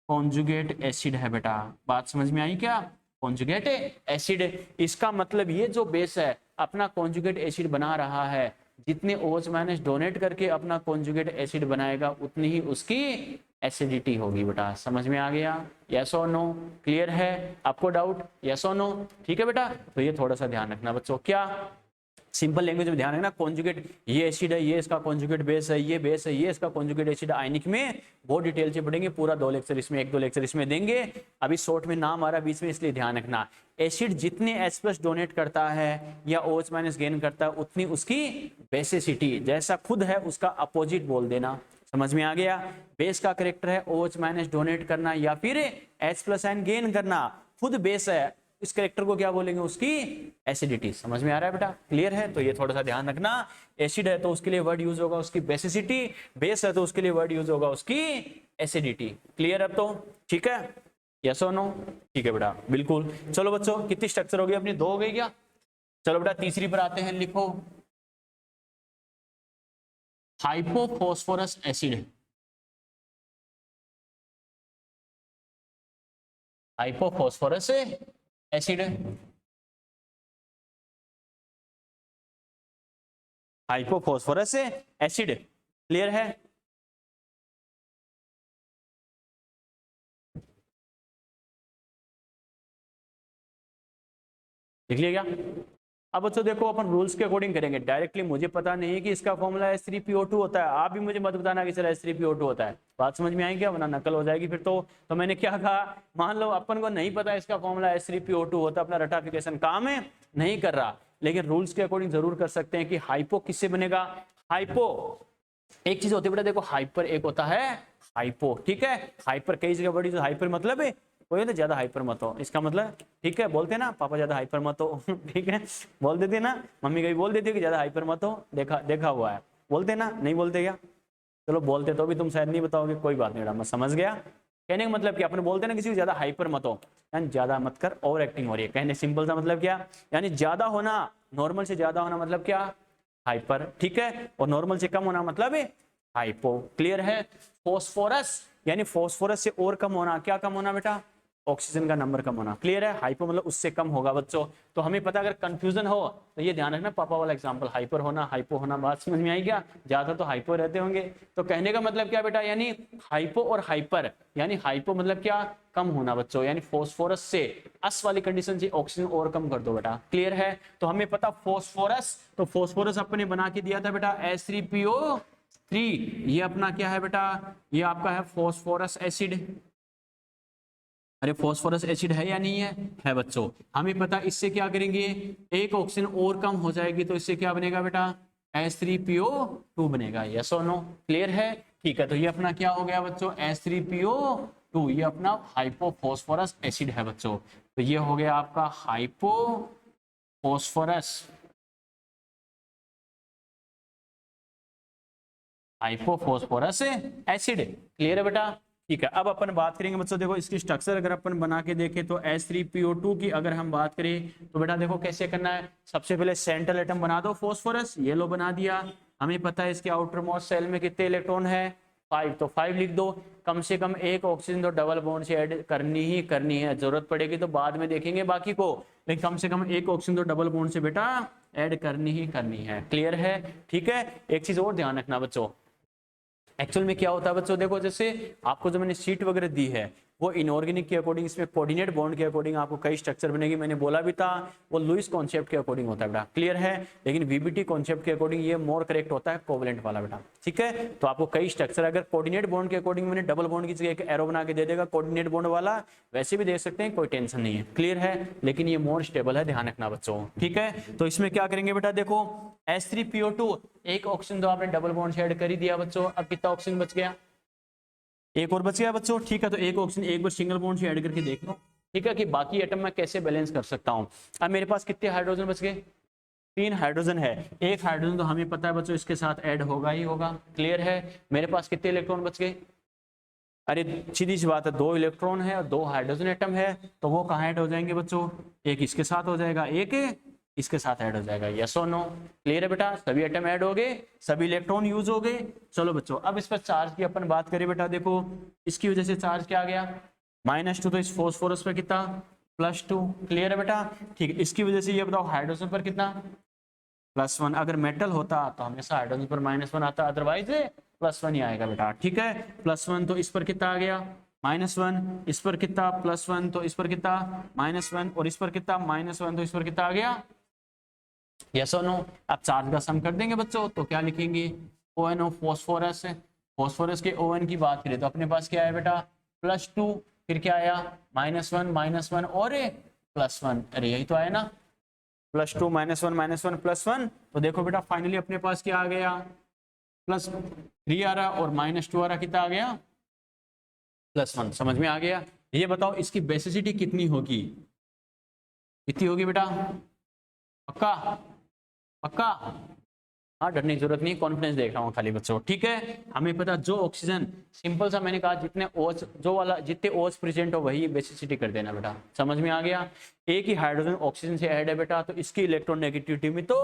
कॉन्जुगेट एसिड है बेटा। बात समझ में आई क्या? Conjugate acid. इसका मतलब ये जो बेस है अपना कॉन्जुगेट एसिड बना रहा है, जितने OH माइनस डोनेट करके अपना कॉन्जुगेट एसिड बनाएगा उतनी ही उसकी एसिडिटी होगी बेटा। समझ में आ गया? यस और नो? क्लियर है? आपको डाउट? यस और नो? ठीक है बेटा, तो ये थोड़ा सा ध्यान रखना बच्चों। क्या? सिंपल लैंग्वेज में ध्यान रखना, कॉन्जुगेट, ये एसिड है, ये इसका कॉन्जुगेट बेस है, ये बेस है, ये इसका कॉन्जुगेट एसिड। आयनिक में बहुत डिटेल से पढ़ेंगे, पूरा 2 लेक्चर इसमें, 1-2 लेक्चर इसमें देंगे। अभी शॉर्ट में नाम आ रहा है बीच में, इसलिए ध्यान रखना। एसिड जितने H प्लस डोनेट करता है या OH माइनस गेन करता है उतनी उसकी बेसिसिटी, जैसा खुद है उसका अपोजिट बोल देना। समझ में आ गया? बेस का करेक्टर है OH माइनस डोनेट करना या फिर H प्लस आयन गेन करना, खुद बेस है, इस करेक्टर को क्या बोलेंगे? उसकी एसिडिटी। समझ में आ रहा है बेटा? क्लियर है? तो ये थोड़ा सा ध्यान रखना। एसिड है तो उसके लिए वर्ड यूज होगा उसकी बेसिसिटी, बेस है तो उसके लिए वर्ड यूज होगा उसकी एसिडिटी। क्लियर अब तो? ठीक है, यस और नो? ठीक है बेटा, बिल्कुल। चलो बच्चों, कितनी स्ट्रक्चर हो गई अपनी? 2 हो गई क्या? चलो बेटा तीसरी पर आते हैं, लिखो hypophosphorous acid. Hypophosphorous acid, hypophosphorous acid. Clear है? लिख लिया क्या? अब बच्चों देखो, अपन रूल्स के अकॉर्डिंग करेंगे। डायरेक्टली मुझे पता नहीं है कि इसका फॉर्मूला H3PO2 होता है, आप भी मुझे मत बताना कि सर H3PO2 होता है। बात समझ में आई क्या? वरना नकल हो जाएगी फिर तो मैंने क्या कहा, मान लो अपन को नहीं पता इसका फॉर्मूला H3PO2 होता, अपना रटाफिकेशन काम है नहीं कर रहा, लेकिन रूल्स के अकॉर्डिंग जरूर कर सकते हैं कि हाइपो किससे बनेगा? हाइपो एक चीज होती है बेटा, देखो हाइपर एक होता है हाइपो, ठीक है? हाइपर कई जगह बड़ी, जो हाइपर मतलब है कोई तो ज्यादा हाइपर मत हो, इसका मतलब, ठीक है? बोलते ना पापा ज्यादा हाइपर मत हो ठीक है, बोल देती ना मम्मी, कभी बोल देती है कि ज्यादा हाइपर मत हो, देखा हुआ है, बोलते ना, नहीं बोलते क्या? चलो बोलते तो भी तुम शायद नहीं बताओगे, कोई बात नहीं बेटा, मैं समझ गया। कहने का मतलब क्या, अपने बोलते ना किसी को ज्यादा हाइपर मत हो, यानी ज्यादा मत कर, ओवर एक्टिंग हो रही है, कहने सिंपल सा मतलब क्या, यानी ज्यादा होना, नॉर्मल से ज्यादा होना मतलब क्या? हाइपर, ठीक है? और नॉर्मल से कम होना मतलब हाइपो। क्लियर है? फॉस्फोरस यानी फॉस्फोरस से और कम होना, क्या कम होना बेटा? ऑक्सीजन का नंबर कम होना। क्लियर है? हाइपो मतलब उससे कम होगा बच्चों। तो हमें पता, अगर कंफ्यूजन हो तो ये ध्यान रखना, पापा वाला एग्जांपल, हाइपर होना हाइपो होना, बात समझ में आई क्या? ज्यादा तो हाइपो रहते होंगे, तो कहने का मतलब क्या बेटा, यानी हाइपो और हाइपर, यानी हाइपो मतलब क्या? कम होना बच्चों, यानी फॉस्फोरस से अस वाली कंडीशन से ऑक्सीजन और कम कर दो बेटा। क्लियर है? तो हमें पता फॉस्फोरस, तो फॉस्फोरस अपने बना के दिया था बेटा H3PO3, ये अपना क्या है बेटा? ये आपका है फॉस्फोरस एसिड। अरे फॉस्फोरस एसिड है या नहीं है? है बच्चों। हमें पता, इससे क्या करेंगे, एक ऑक्सीजन और कम हो जाएगी, तो इससे क्या बनेगा बेटा? H3PO2 बनेगा। यस और नो? क्लियर है? ठीक है, तो ये अपना क्या हो गया बच्चों? H3PO2, ये अपना हाइपोफॉस्फोरस एसिड है बच्चों। तो ये हो गया आपका हाइपोफॉस्फोरस एसिड। क्लियर है बेटा? ठीक है, अब अपन बात करेंगे बच्चों, देखो इसकी स्ट्रक्चर अगर अपन बना के देखें तो H3PO2 की अगर हम बात करें तो बेटा देखो कैसे करना है। सबसे पहले सेंट्रल एटम बना दो फॉस्फोरस, ये लो बना दिया। हमें पता है इसके आउटर मोस्ट सेल में कितने इलेक्ट्रॉन है? 5, तो 5 लिख दो। कम से कम एक ऑक्सीजन तो डबल बॉन्ड से ऐड करनी ही करनी है, जरूरत पड़ेगी तो बाद में देखेंगे बाकी को, लेकिन कम से कम एक ऑक्सीजन तो डबल बॉन्ड से बेटा ऐड करनी ही करनी है। क्लियर है? ठीक है, एक चीज और ध्यान रखना बच्चों, एक्चुअल में क्या होता है बच्चों, देखो जैसे आपको जो मैंने शीट वगैरह दी है वो इनऑर्गेनिक के अकॉर्डिंग, इसमें कोऑर्डिनेट बॉन्ड के अकॉर्डिंग आपको कई स्ट्रक्चर बनेगी। मैंने बोला भी था वो लुईस कॉन्सेप्ट के अकॉर्डिंग होता है बेटा, क्लियर है। लेकिन वीबीटी कॉन्सेप्ट के अकॉर्डिंग ये मोर करेक्ट होता है कोवलेंट वाला बेटा, ठीक है। तो आपको कई स्ट्रक्चर, अगर कोऑर्डिनेट बॉन्ड के अकॉर्डिंग मैंने डबल बॉन्ड की जगह एक एरो बना के दे देगा कोऑर्डिनेट बॉन्ड वाला, वैसे भी दे सकते हैं, कोई टेंशन नहीं है, क्लियर है। लेकिन ये मोर स्टेबल है, ध्यान रखना बच्चों, ठीक है। तो इसमें क्या करेंगे बेटा, देखो H3PO2 एक ऑक्सीजन तो आपने डबल बॉन्ड से ऐड कर ही दिया बच्चों, अब कितना ऑक्सीजन बच गया, एक और बच गया बच्चों, ठीक है। तो एक ऑक्सीजन एक बार सिंगल बॉन्ड से ऐड करके देख लो, ठीक है, कि बाकी एटम मैं कैसे बैलेंस कर सकता हूं। अब मेरे पास कितने हाइड्रोजन बच गए, 3 हाइड्रोजन है, एक हाइड्रोजन तो हमें पता है बच्चों इसके साथ ऐड होगा ही होगा, क्लियर है। मेरे पास कितने इलेक्ट्रॉन बच गए, अरे सीधी सी बात है, 2 इलेक्ट्रॉन है और 2 हाइड्रोजन एटम है, तो वो कहाँ ऐड हो जाएंगे बच्चों, एक इसके साथ हो जाएगा, एक इसके साथ ऐड हो जाएगा, यस और नो, क्लियर है बेटा। सभी एटम ऐड हो गए, सभी इलेक्ट्रॉन यूज हो गए। चलो बच्चों अब इस पर चार्ज की अपन बात करें बेटा, देखो इसकी वजह से चार्ज क्या आ गया -2, तो इस फॉस्फोरस पे कितना +2, क्लियर है बेटा, ठीक है। इसकी वजह से ये बताओ हाइड्रोजन पर कितना +1, अगर मेटल होता तो हमेशा हाइड्रोजन पर -1 आता, अदरवाइज +1 ही आएगा बेटा, ठीक है। +1 तो इस पर कितना आ गया -1, इस पर कितना +1 तो इस पर कितना -1, और इस पर कितना -1 तो इस पर कितना आ गया, यस और नो। अब चार्ज का सम कर देंगे बच्चों, तो क्या लिखेंगे ONO फॉस्फोरस, फॉस्फोरस के ON की बात करें तो अपने पास क्या है बेटा +2, फिर क्या आया -1 और +1, अरे यही तो आया ना, +2 -1 +1, तो देखो बेटा फाइनली अपने पास क्या आ गया +3 आ रहा और -2 आ रहा, कितना आ गया +1, समझ में आ गया। ये बताओ इसकी बेसिसिटी कितनी होगी, कितनी होगी बेटा, पक्का पक्का, हाँ डरने की जरूरत नहीं, कॉन्फिडेंस देख रहा हूँ खाली बच्चों, ठीक है। हमें पता जो ऑक्सीजन सिंपल सा मैंने कहा जितने OH जो वाला जितने OH प्रेजेंट हो वही बेसिसिटी कर देना बेटा, समझ में आ गया। एक ही हाइड्रोजन ऑक्सीजन से ऐड है बेटा, तो इसकी इलेक्ट्रोनेगेटिविटी में तो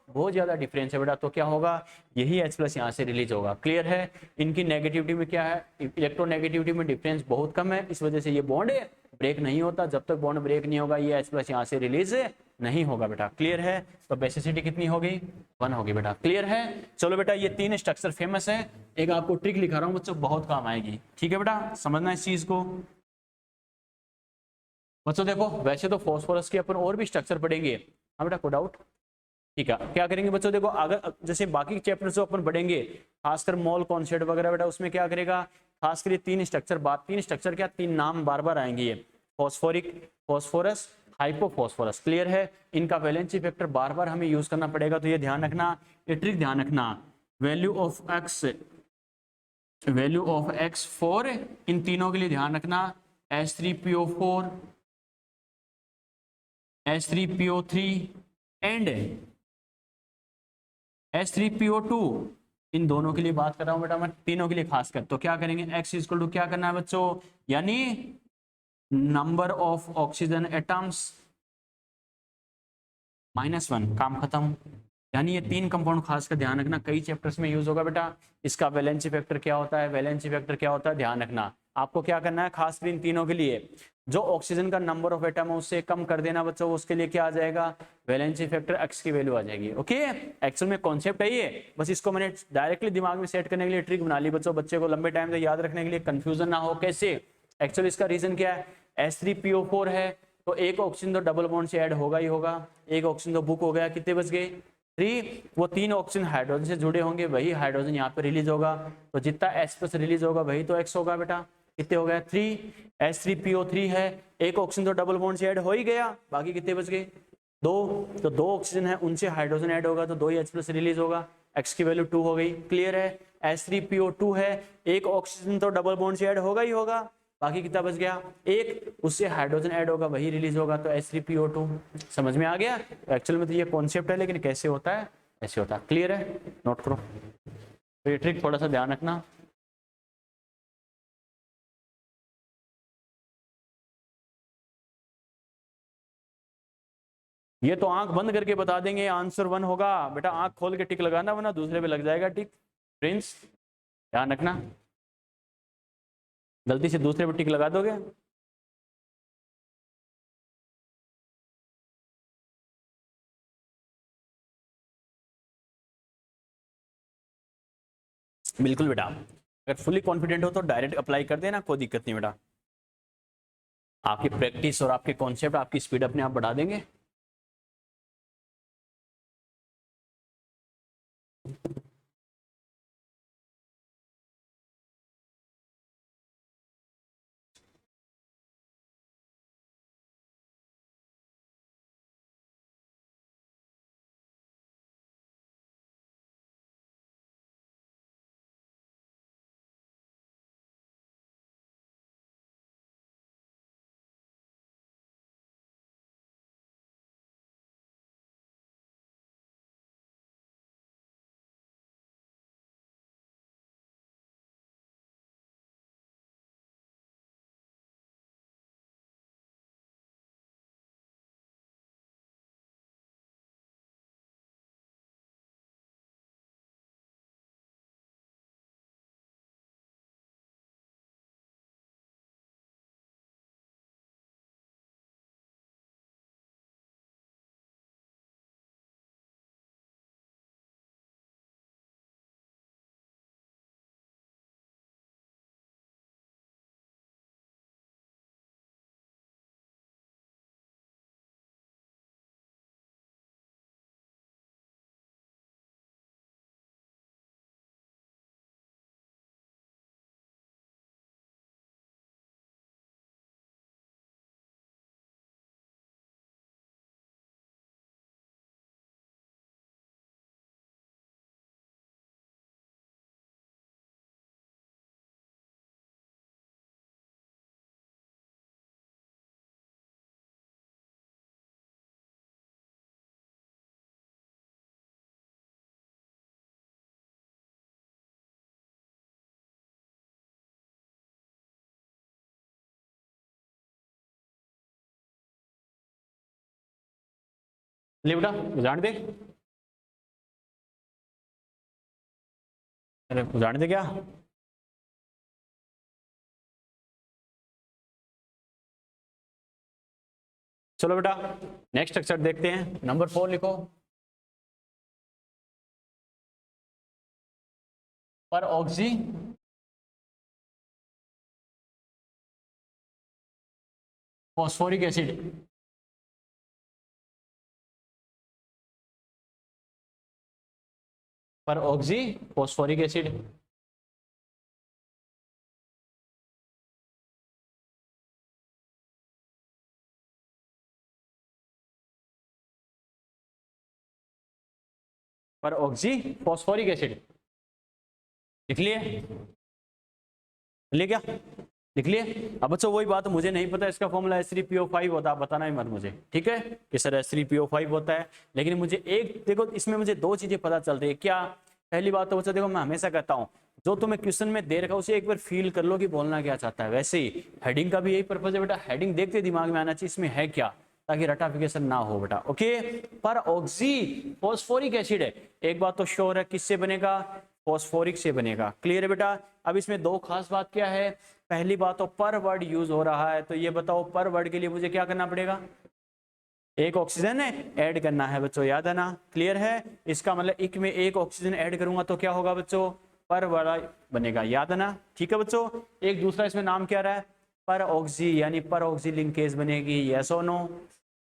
बहुत ज्यादा डिफरेंस है बेटा, तो क्या होगा यही H+ यहाँ से रिलीज होगा, क्लियर है। इनकी नेगेटिविटी में क्या है, इलेक्ट्रोनेगेटिविटी में डिफरेंस बहुत कम है, इस वजह से ये बॉन्ड ब्रेक नहीं होता, जब तक बॉन्ड ब्रेक नहीं होगा ये H+ यहाँ से रिलीज नहीं होगा बेटा, क्लियर है। तो बेसिसिटी कितनी होगी 1 होगी बेटा, क्लियर है। चलो बेटा ये 3 स्ट्रक्चर फेमस है, एक आपको ट्रिक लिखा रहा हूं बच्चों बहुत काम आएगी, ठीक है बेटा, समझना इस चीज को। बच्चों देखो वैसे तो फॉस्फोरस के अपन और भी स्ट्रक्चर पढ़ेंगे, हाँ बेटा कोई डाउट, ठीक है। क्या करेंगे बच्चों, देखो अगर जैसे बाकी चैप्टर जो अपन पढ़ेंगे खासकर मोल कॉन्सेप्ट वगैरह बेटा, उसमें क्या करेगा खासकर 3 स्ट्रक्चर, बात 3 स्ट्रक्चर क्या 3 नाम बार बार आएंगे, ये फॉस्फोरिक, फॉस्फोरस, हाइपोफॉस्फोरस, क्लियर है। इनका वैलेंसी फैक्टर बार बार हमें यूज करना पड़ेगा, तो ये ध्यान रखना, ये ट्रिक ध्यान रखना, वैल्यू ऑफ एक्स 4 इन तीनों के लिए ध्यान रखना, H3PO4, H3PO3 एंड H3PO2, इन दोनों के लिए बात कर रहा हूं बेटा मैं, तीनों के लिए खासकर। तो क्या करेंगे x इक्वल टू क्या करना है बच्चों, यानी नंबर ऑफ ऑक्सीजन एटम्स -1, काम खत्म। यानी ये 3 कंपाउंड खासकर ध्यान रखना, कई चैप्टर्स में यूज होगा बेटा। इसका वैलेंसी फैक्टर क्या होता है, वैलेंसी फैक्टर क्या होता है ध्यान रखना। आपको क्या करना है खासकर इन तीनों के लिए जो ऑक्सीजन का नंबर ऑफ एटम है उससे कम कर देना बच्चों, उसके लिए क्या आ जाएगा वैलेंसी फैक्टर x की वैल्यू आ जाएगी, ओके। एक्चुअल में कॉन्सेप्ट है ये, बस इसको मैंने डायरेक्टली दिमाग में सेट करने के लिए ट्रिक बना ली बच्चों, बच्चे को लंबे टाइम से याद रखने के लिए कंफ्यूजन ना हो कैसे। एक्चुअली इसका रीजन क्या है, H3PO4 है तो एक ऑक्सीजन तो डबल बॉन्ड से ऐड होगा ही होगा, एक ऑक्सीजन तो बुक हो गया, कितने बच गए 3, वो 3 ऑक्सीजन हाइड्रोजन से जुड़े होंगे, वही हाइड्रोजन यहाँ पे रिलीज होगा, तो जितना H+ रिलीज होगा वही तो X होगा बेटा, कितने हो गया 3, H3PO3 है, एक ऑक्सीजन तो डबल बॉन्ड से ऐड हो ही गया, बाकी कितने बच गए 2, तो 2 ऑक्सीजन है उनसे हाइड्रोजन ऐड होगा तो 2 ही H+ रिलीज होगा, X की वैल्यू 2 हो गई, क्लियर है। H3PO2 है, एक ऑक्सीजन तो डबल बॉन्ड से ऐड होगा ही होगा, बाकी कितना बच गया एक, उससे हाइड्रोजन ऐड होगा वही रिलीज होगा, तो H3PO2, समझ में आ गया। एक्चुअल में तो ये कॉन्सेप्ट है लेकिन कैसे होता है ऐसे होता है, क्लियर है, नोट करो तो ये ट्रिक थोड़ा सा ध्यान रखना। ये तो आंख बंद करके बता देंगे आंसर 1 होगा बेटा, आंख खोल के टिक लगाना वरना दूसरे पे लग जाएगा टिक, प्रिंस ध्यान रखना, गलती से दूसरे पे टिक लगा दोगे। बिल्कुल बेटा, अगर फुली कॉन्फिडेंट हो तो डायरेक्ट अप्लाई कर देना, कोई दिक्कत नहीं बेटा। आपकी प्रैक्टिस और आपके कॉन्सेप्ट आपकी स्पीड अपने आप बढ़ा देंगे। ले बेटा जान दे, अरे जान दे क्या। चलो बेटा नेक्स्ट स्ट्रक्चर देखते हैं, नंबर 4 लिखो। पर ऑक्सी फॉस्फोरिक एसिड, पर ऑक्सी फॉस्फोरिक एसिड, पर ऑक्सी फॉस्फोरिक एसिड। लिख लिए, लिख क्या, लिख लिए। अब बच्चों वही बात, मुझे नहीं पता इसका फॉर्मूला H3PO5 होता है, बताना ही मत मुझे, ठीक है कि सर H3PO5 होता है। लेकिन मुझे एक देखो इसमें मुझे दो चीजें पता चल रही है। क्या, पहली बात तो बच्चों देखो मैं हमेशा कहता हूँ जो तुम्हें क्वेश्चन में दे रखा उसे एक बार फील कर लो कि बोलना क्या चाहता है। वैसे ही हेडिंग का भी यही पर्पज है बेटा, हेडिंग देखते दिमाग में आना चाहिए इसमें है क्या, ताकि रटाफिकेशन ना हो बेटा। ओके, पर ऑक्सी फॉस्फोरिक एसिड है, एक बात तो श्योर है किससे बनेगा, फॉस्फोरिक से बनेगा। क्लियर है बेटा। अब इसमें दो खास बात क्या है, पहली बात तो पर वर्ड यूज हो रहा है, तो ये बताओ पर वर्ड के लिए मुझे क्या करना पड़ेगा, एक ऑक्सीजन ऐड करना है बच्चों, याद है ना। क्लियर है, इसका मतलब एक में एक ऑक्सीजन ऐड करूंगा तो क्या होगा बच्चों, पर वाला बनेगा, याद है ना। ठीक है बच्चों, एक दूसरा इसमें नाम क्या रहा है, पर ऑक्सी, यानी पर ऑक्सी लिंकेज बनेगी, यस और नो,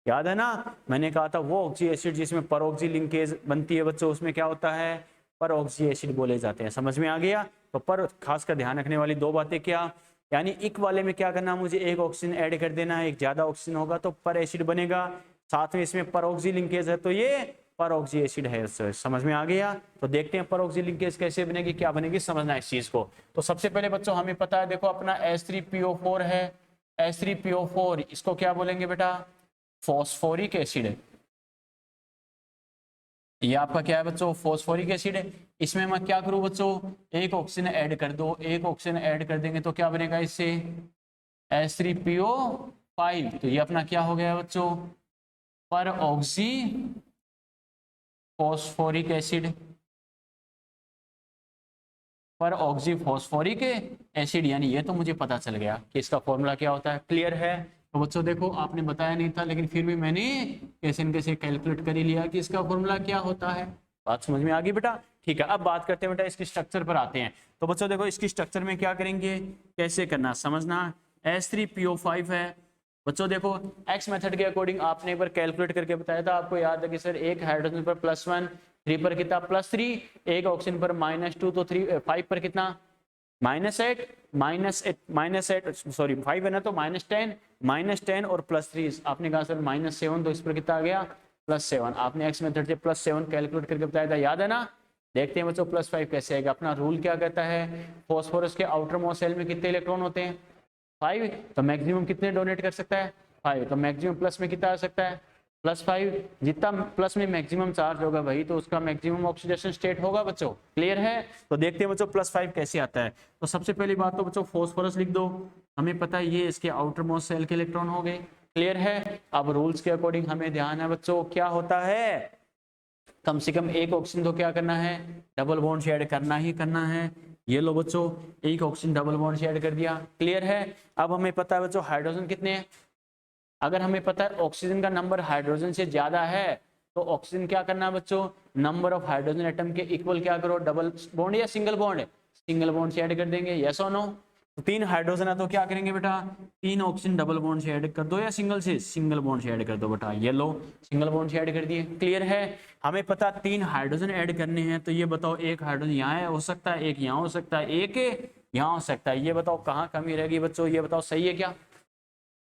याद है ना। मैंने कहा था वो ऑक्सी एसिड जिसमें पर ऑक्सी लिंकेज बनती है बच्चों उसमें क्या होता है, पर ऑक्सी एसिड बोले जाते हैं। समझ में आ गया। तो पर खासकर ध्यान रखने वाली दो बातें क्या, यानी इक वाले में क्या करना, मुझे एक ऑक्सीजन ऐड कर देना है, एक ज्यादा ऑक्सीजन होगा तो पर एसिड बनेगा, साथ में इसमें पर ऑक्सी लिंकेज है तो ये पर ऑक्सी एसिड है। समझ में आ गया। तो देखते हैं पर ऑक्सी लिंकेज कैसे बनेगी, क्या बनेगी, समझना इस चीज को। तो सबसे पहले बच्चों हमें पता है, देखो अपना H3PO4 है, H3PO4 इसको क्या बोलेंगे बेटा, फॉस्फोरिक एसिड है। ये आपका क्या है बच्चों, फॉस्फोरिक एसिड है। इसमें मैं क्या करूं बच्चों, एक ऑक्सीजन ऐड कर दो, एक ऑक्सीजन ऐड कर देंगे तो क्या बनेगा इससे, H3PO5। तो ये अपना क्या हो गया बच्चों, पर ऑक्सी फॉस्फोरिक एसिड, पर ऑक्सी फॉस्फोरिक एसिड, यानी ये तो मुझे पता चल गया कि इसका फॉर्मूला क्या होता है। क्लियर है। तो बच्चों देखो आपने बताया नहीं था, लेकिन फिर भी मैंने कैसे न कैसे कैलकुलेट कर ही लिया कि इसका फॉर्मूला क्या होता है, बात समझ में आ गई बेटा? ठीक है, अब बात करते हैं बेटा इसकी स्ट्रक्चर पर आते हैं। तो बच्चों देखो इसकी स्ट्रक्चर में क्या करेंगे, कैसे करना समझना। H3PO5 है बच्चों, देखो एक्स मेथड के अकॉर्डिंग आपने एक बार कैलकुलेट करके बताया था, आपको याद है कि सर एक हाइड्रोजन पर +1, 3 पर कितना +3, एक ऑक्सीजन पर -2, तो 5 पर कितना -8, -8 सॉरी 5 है ना, तो -10 और +3 आपने कहा सर -7, तो इस पर कितना आ गया +7। आपने एक्स मेथड से +7 कैलकुलेट करके बताया था, याद है ना। देखते हैं बच्चों +5 कैसे आएगा। अपना रूल क्या कहता है, फॉस्फोरस के आउटर मोस्ट शेल में कितने इलेक्ट्रॉन होते हैं 5, तो मैक्सिमम कितने डोनेट कर सकता है 5, तो मैक्सिमम प्लस में कितना आ सकता है +5। जितना प्लस में मैक्सिमम चार्ज होगा भाई, तो उसका मैक्सिमम ऑक्सीडेशन स्टेट होगा बच्चों, क्लियर है। तो देखते हैं बच्चों +5 कैसे आता है। तो सबसे पहली बात तो बच्चों फॉस्फोरस लिख दो, हमें पता है ये इसके आउटर मोस्ट शेल के इलेक्ट्रॉन हो गए, क्लियर है। अब रूल्स के अकॉर्डिंग हमें ध्यान है बच्चों, क्या होता है कम से कम एक ऑक्सीजन तो क्या करना है, डबल बॉन्ड शेयर करना ही करना है। ये लो बच्चों एक ऑक्सीजन डबल बॉन्ड शेयर कर दिया, क्लियर है। अब हमें पता है बच्चों हाइड्रोजन कितने हैं, अगर हमें पता है ऑक्सीजन का नंबर हाइड्रोजन से ज्यादा है, तो ऑक्सीजन क्या करना है बच्चों, नंबर ऑफ हाइड्रोजन एटम के इक्वल क्या करो, डबल बॉन्ड या सिंगल बॉन्ड, सिंगल बॉन्ड से ऐड कर देंगे, यस और नो। तो 3 हाइड्रोजन है तो क्या करेंगे बेटा, 3 ऑक्सीजन डबल बॉन्ड से ऐड कर दो या सिंगल बॉन्ड से ऐड कर दो बेटा, ये लो सिंगल बॉन्ड से ऐड कर दिए, क्लियर है। हमें पता 3 हाइड्रोजन ऐड करने हैं, तो ये बताओ एक हाइड्रोजन यहाँ हो सकता है, एक यहाँ हो सकता है, एक यहाँ हो सकता है, ये बताओ कहाँ कमी रहेगी बच्चों, ये बताओ सही है क्या,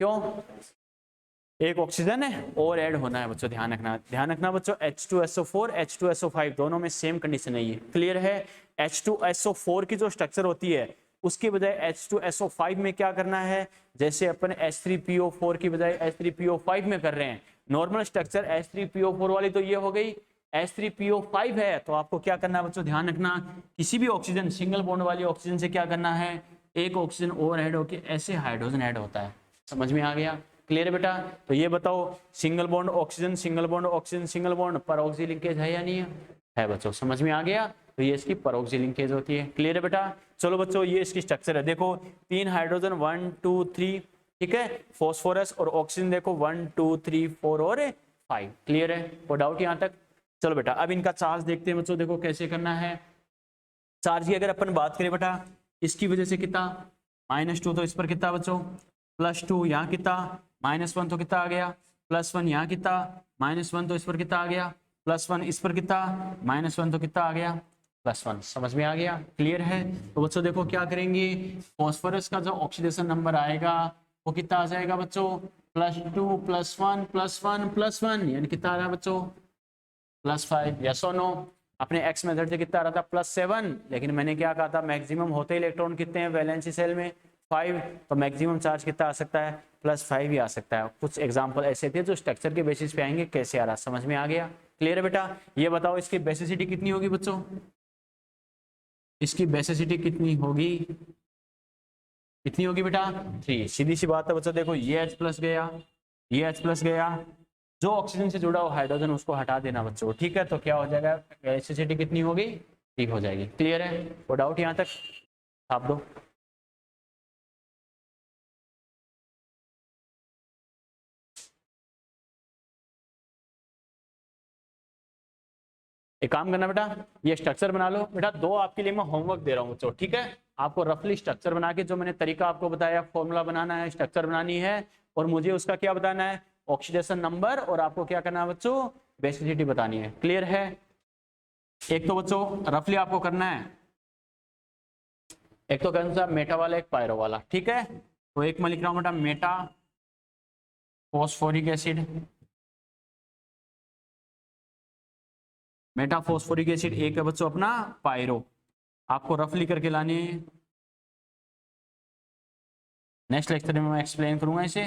क्यों एक ऑक्सीजन है और ऐड होना है बच्चों, ध्यान रखना बच्चों। H2SO4 H2SO5 दोनों में सेम कंडीशन है, ये क्लियर है। H2SO4 की जो स्ट्रक्चर होती है उसके बजाय H2SO5 में क्या करना है, जैसे अपन H3PO4 की बजाय H3PO5 में कर रहे हैं, नॉर्मल स्ट्रक्चर H3PO4 वाली तो ये हो गई, H3PO5 है तो आपको क्या करना है बच्चों, ध्यान रखना किसी भी ऑक्सीजन सिंगल बॉन्ड वाली ऑक्सीजन से क्या करना है, एक ऑक्सीजन और ऐड होकर ऐसे हाइड्रोजन ऐड होता है, समझ में आ गया, क्लियर है बेटा। तो ये बताओ single bond oxygen single bond oxygen single bond परऑक्सी linkage है या नहीं है बच्चों, समझ में आ गया। तो ये इसकी परऑक्सी लिंकेज होती है, क्लियर है बेटा। चलो बच्चों ये इसकी स्ट्रक्चर है, देखो 3 हाइड्रोजन 1 2 3, ठीक है, फॉस्फोरस और ऑक्सीजन देखो 1 2 3 4 और 5, क्लियर है, कोई डाउट यहाँ तक। चलो बेटा अब इनका चार्ज देखते हैं बच्चों, देखो कैसे करना है। चार्ज की अगर अपन बात करें बेटा, इसकी वजह से कितना -2, तो इस पर कितना बच्चों +2, यहाँ कितना -1, तो कितना आ गया +1, यहाँ कितना -1, तो इस पर कितना आ गया +1, इस पर कितना -1, तो कितना आ गया +1, समझ में आ गया, क्लियर है। तो बच्चों देखो क्या करेंगे, फॉस्फोरस का जो ऑक्सीडेशन नंबर आएगा वो कितना आ जाएगा बच्चों, +2 +1 +1 +1, यानी कितना आ रहा है बच्चों +5, यस और नो। अपने एक्स मेथड से कितना आ रहा था +7, लेकिन मैंने क्या कहा था मैक्सिमम होते इलेक्ट्रॉन कितने हैं वैलेंसी सेल में 5, तो मैक्सिमम चार्ज कितना आ सकता है +5 ही आ सकता है। कुछ एग्जांपल ऐसे थे जो स्ट्रक्चर के बेसिस पे आएंगे, कैसे आ रहा समझ में आ गया, क्लियर है बेटा। ये बताओ इसकी बेसिसिटी कितनी होगी बच्चों, इसकी बेसिसिटी कितनी होगी, कितनी होगी बेटा 3, सीधी सी बात है बच्चों। देखो ये H+ गया, ये H+ गया, जो ऑक्सीजन से जुड़ा हुआ हाइड्रोजन उसको हटा देना बच्चों, ठीक है, तो क्या हो जाएगा बेसिसिटी कितनी होगी 3 हो जाएगी, क्लियर है, कोई डाउट यहाँ तक छाप दो। एक काम करना बेटा, ये स्ट्रक्चर बना लो बेटा, 2 आपके लिए मैं होमवर्क दे रहा हूँ बच्चों, ठीक है। आपको रफली स्ट्रक्चर बना के जो मैंने तरीका आपको बताया, फॉर्मूला बनाना है, स्ट्रक्चर बनानी है, और मुझे उसका क्या बताना है ऑक्सीडेशन नंबर, और आपको क्या करना है बच्चों बेसिसिटी बतानी है, क्लियर है। एक तो बच्चों रफली आपको करना है, एक तो कौन सा मेटा वाला एक पायरो वाला, ठीक है। तो एक मैं लिख रहा हूँ बेटा Meta phosphoric acid, Meta phosphoric acid, एक है बच्चों अपना पायरो, आपको रफली करके लाने हैं, नेक्स्ट लेक्चर में मैं एक्सप्लेन करूंगा इसे।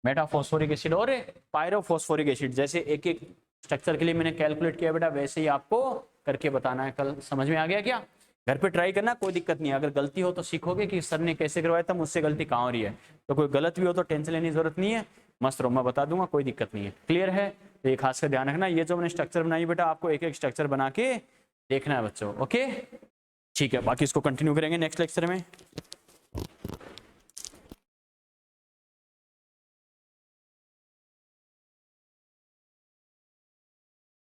मेटा फॉस्फोरिक एसिड और पायरो फॉस्फोरिक एसिड, जैसे एक एक स्ट्रक्चर के लिए मैंने कैलकुलेट किया बेटा, वैसे ही आपको करके बताना है कल, समझ में आ गया क्या। घर पे ट्राई करना, कोई दिक्कत नहीं है, अगर गलती हो तो सीखोगे कि सर ने कैसे करवाया था, मुझसे गलती कहाँ हो रही है, तो कोई गलत भी हो तो टेंशन लेने की जरूरत नहीं है, मस्त रहो, मैं बता दूंगा, कोई दिक्कत नहीं है, क्लियर है। तो ये खास कर ध्यान रखना, ये जो मैंने स्ट्रक्चर बनाई बेटा आपको एक एक स्ट्रक्चर बना के देखना है बच्चों, ओके ठीक है। बाकी इसको कंटिन्यू करेंगे नेक्स्ट लेक्चर में।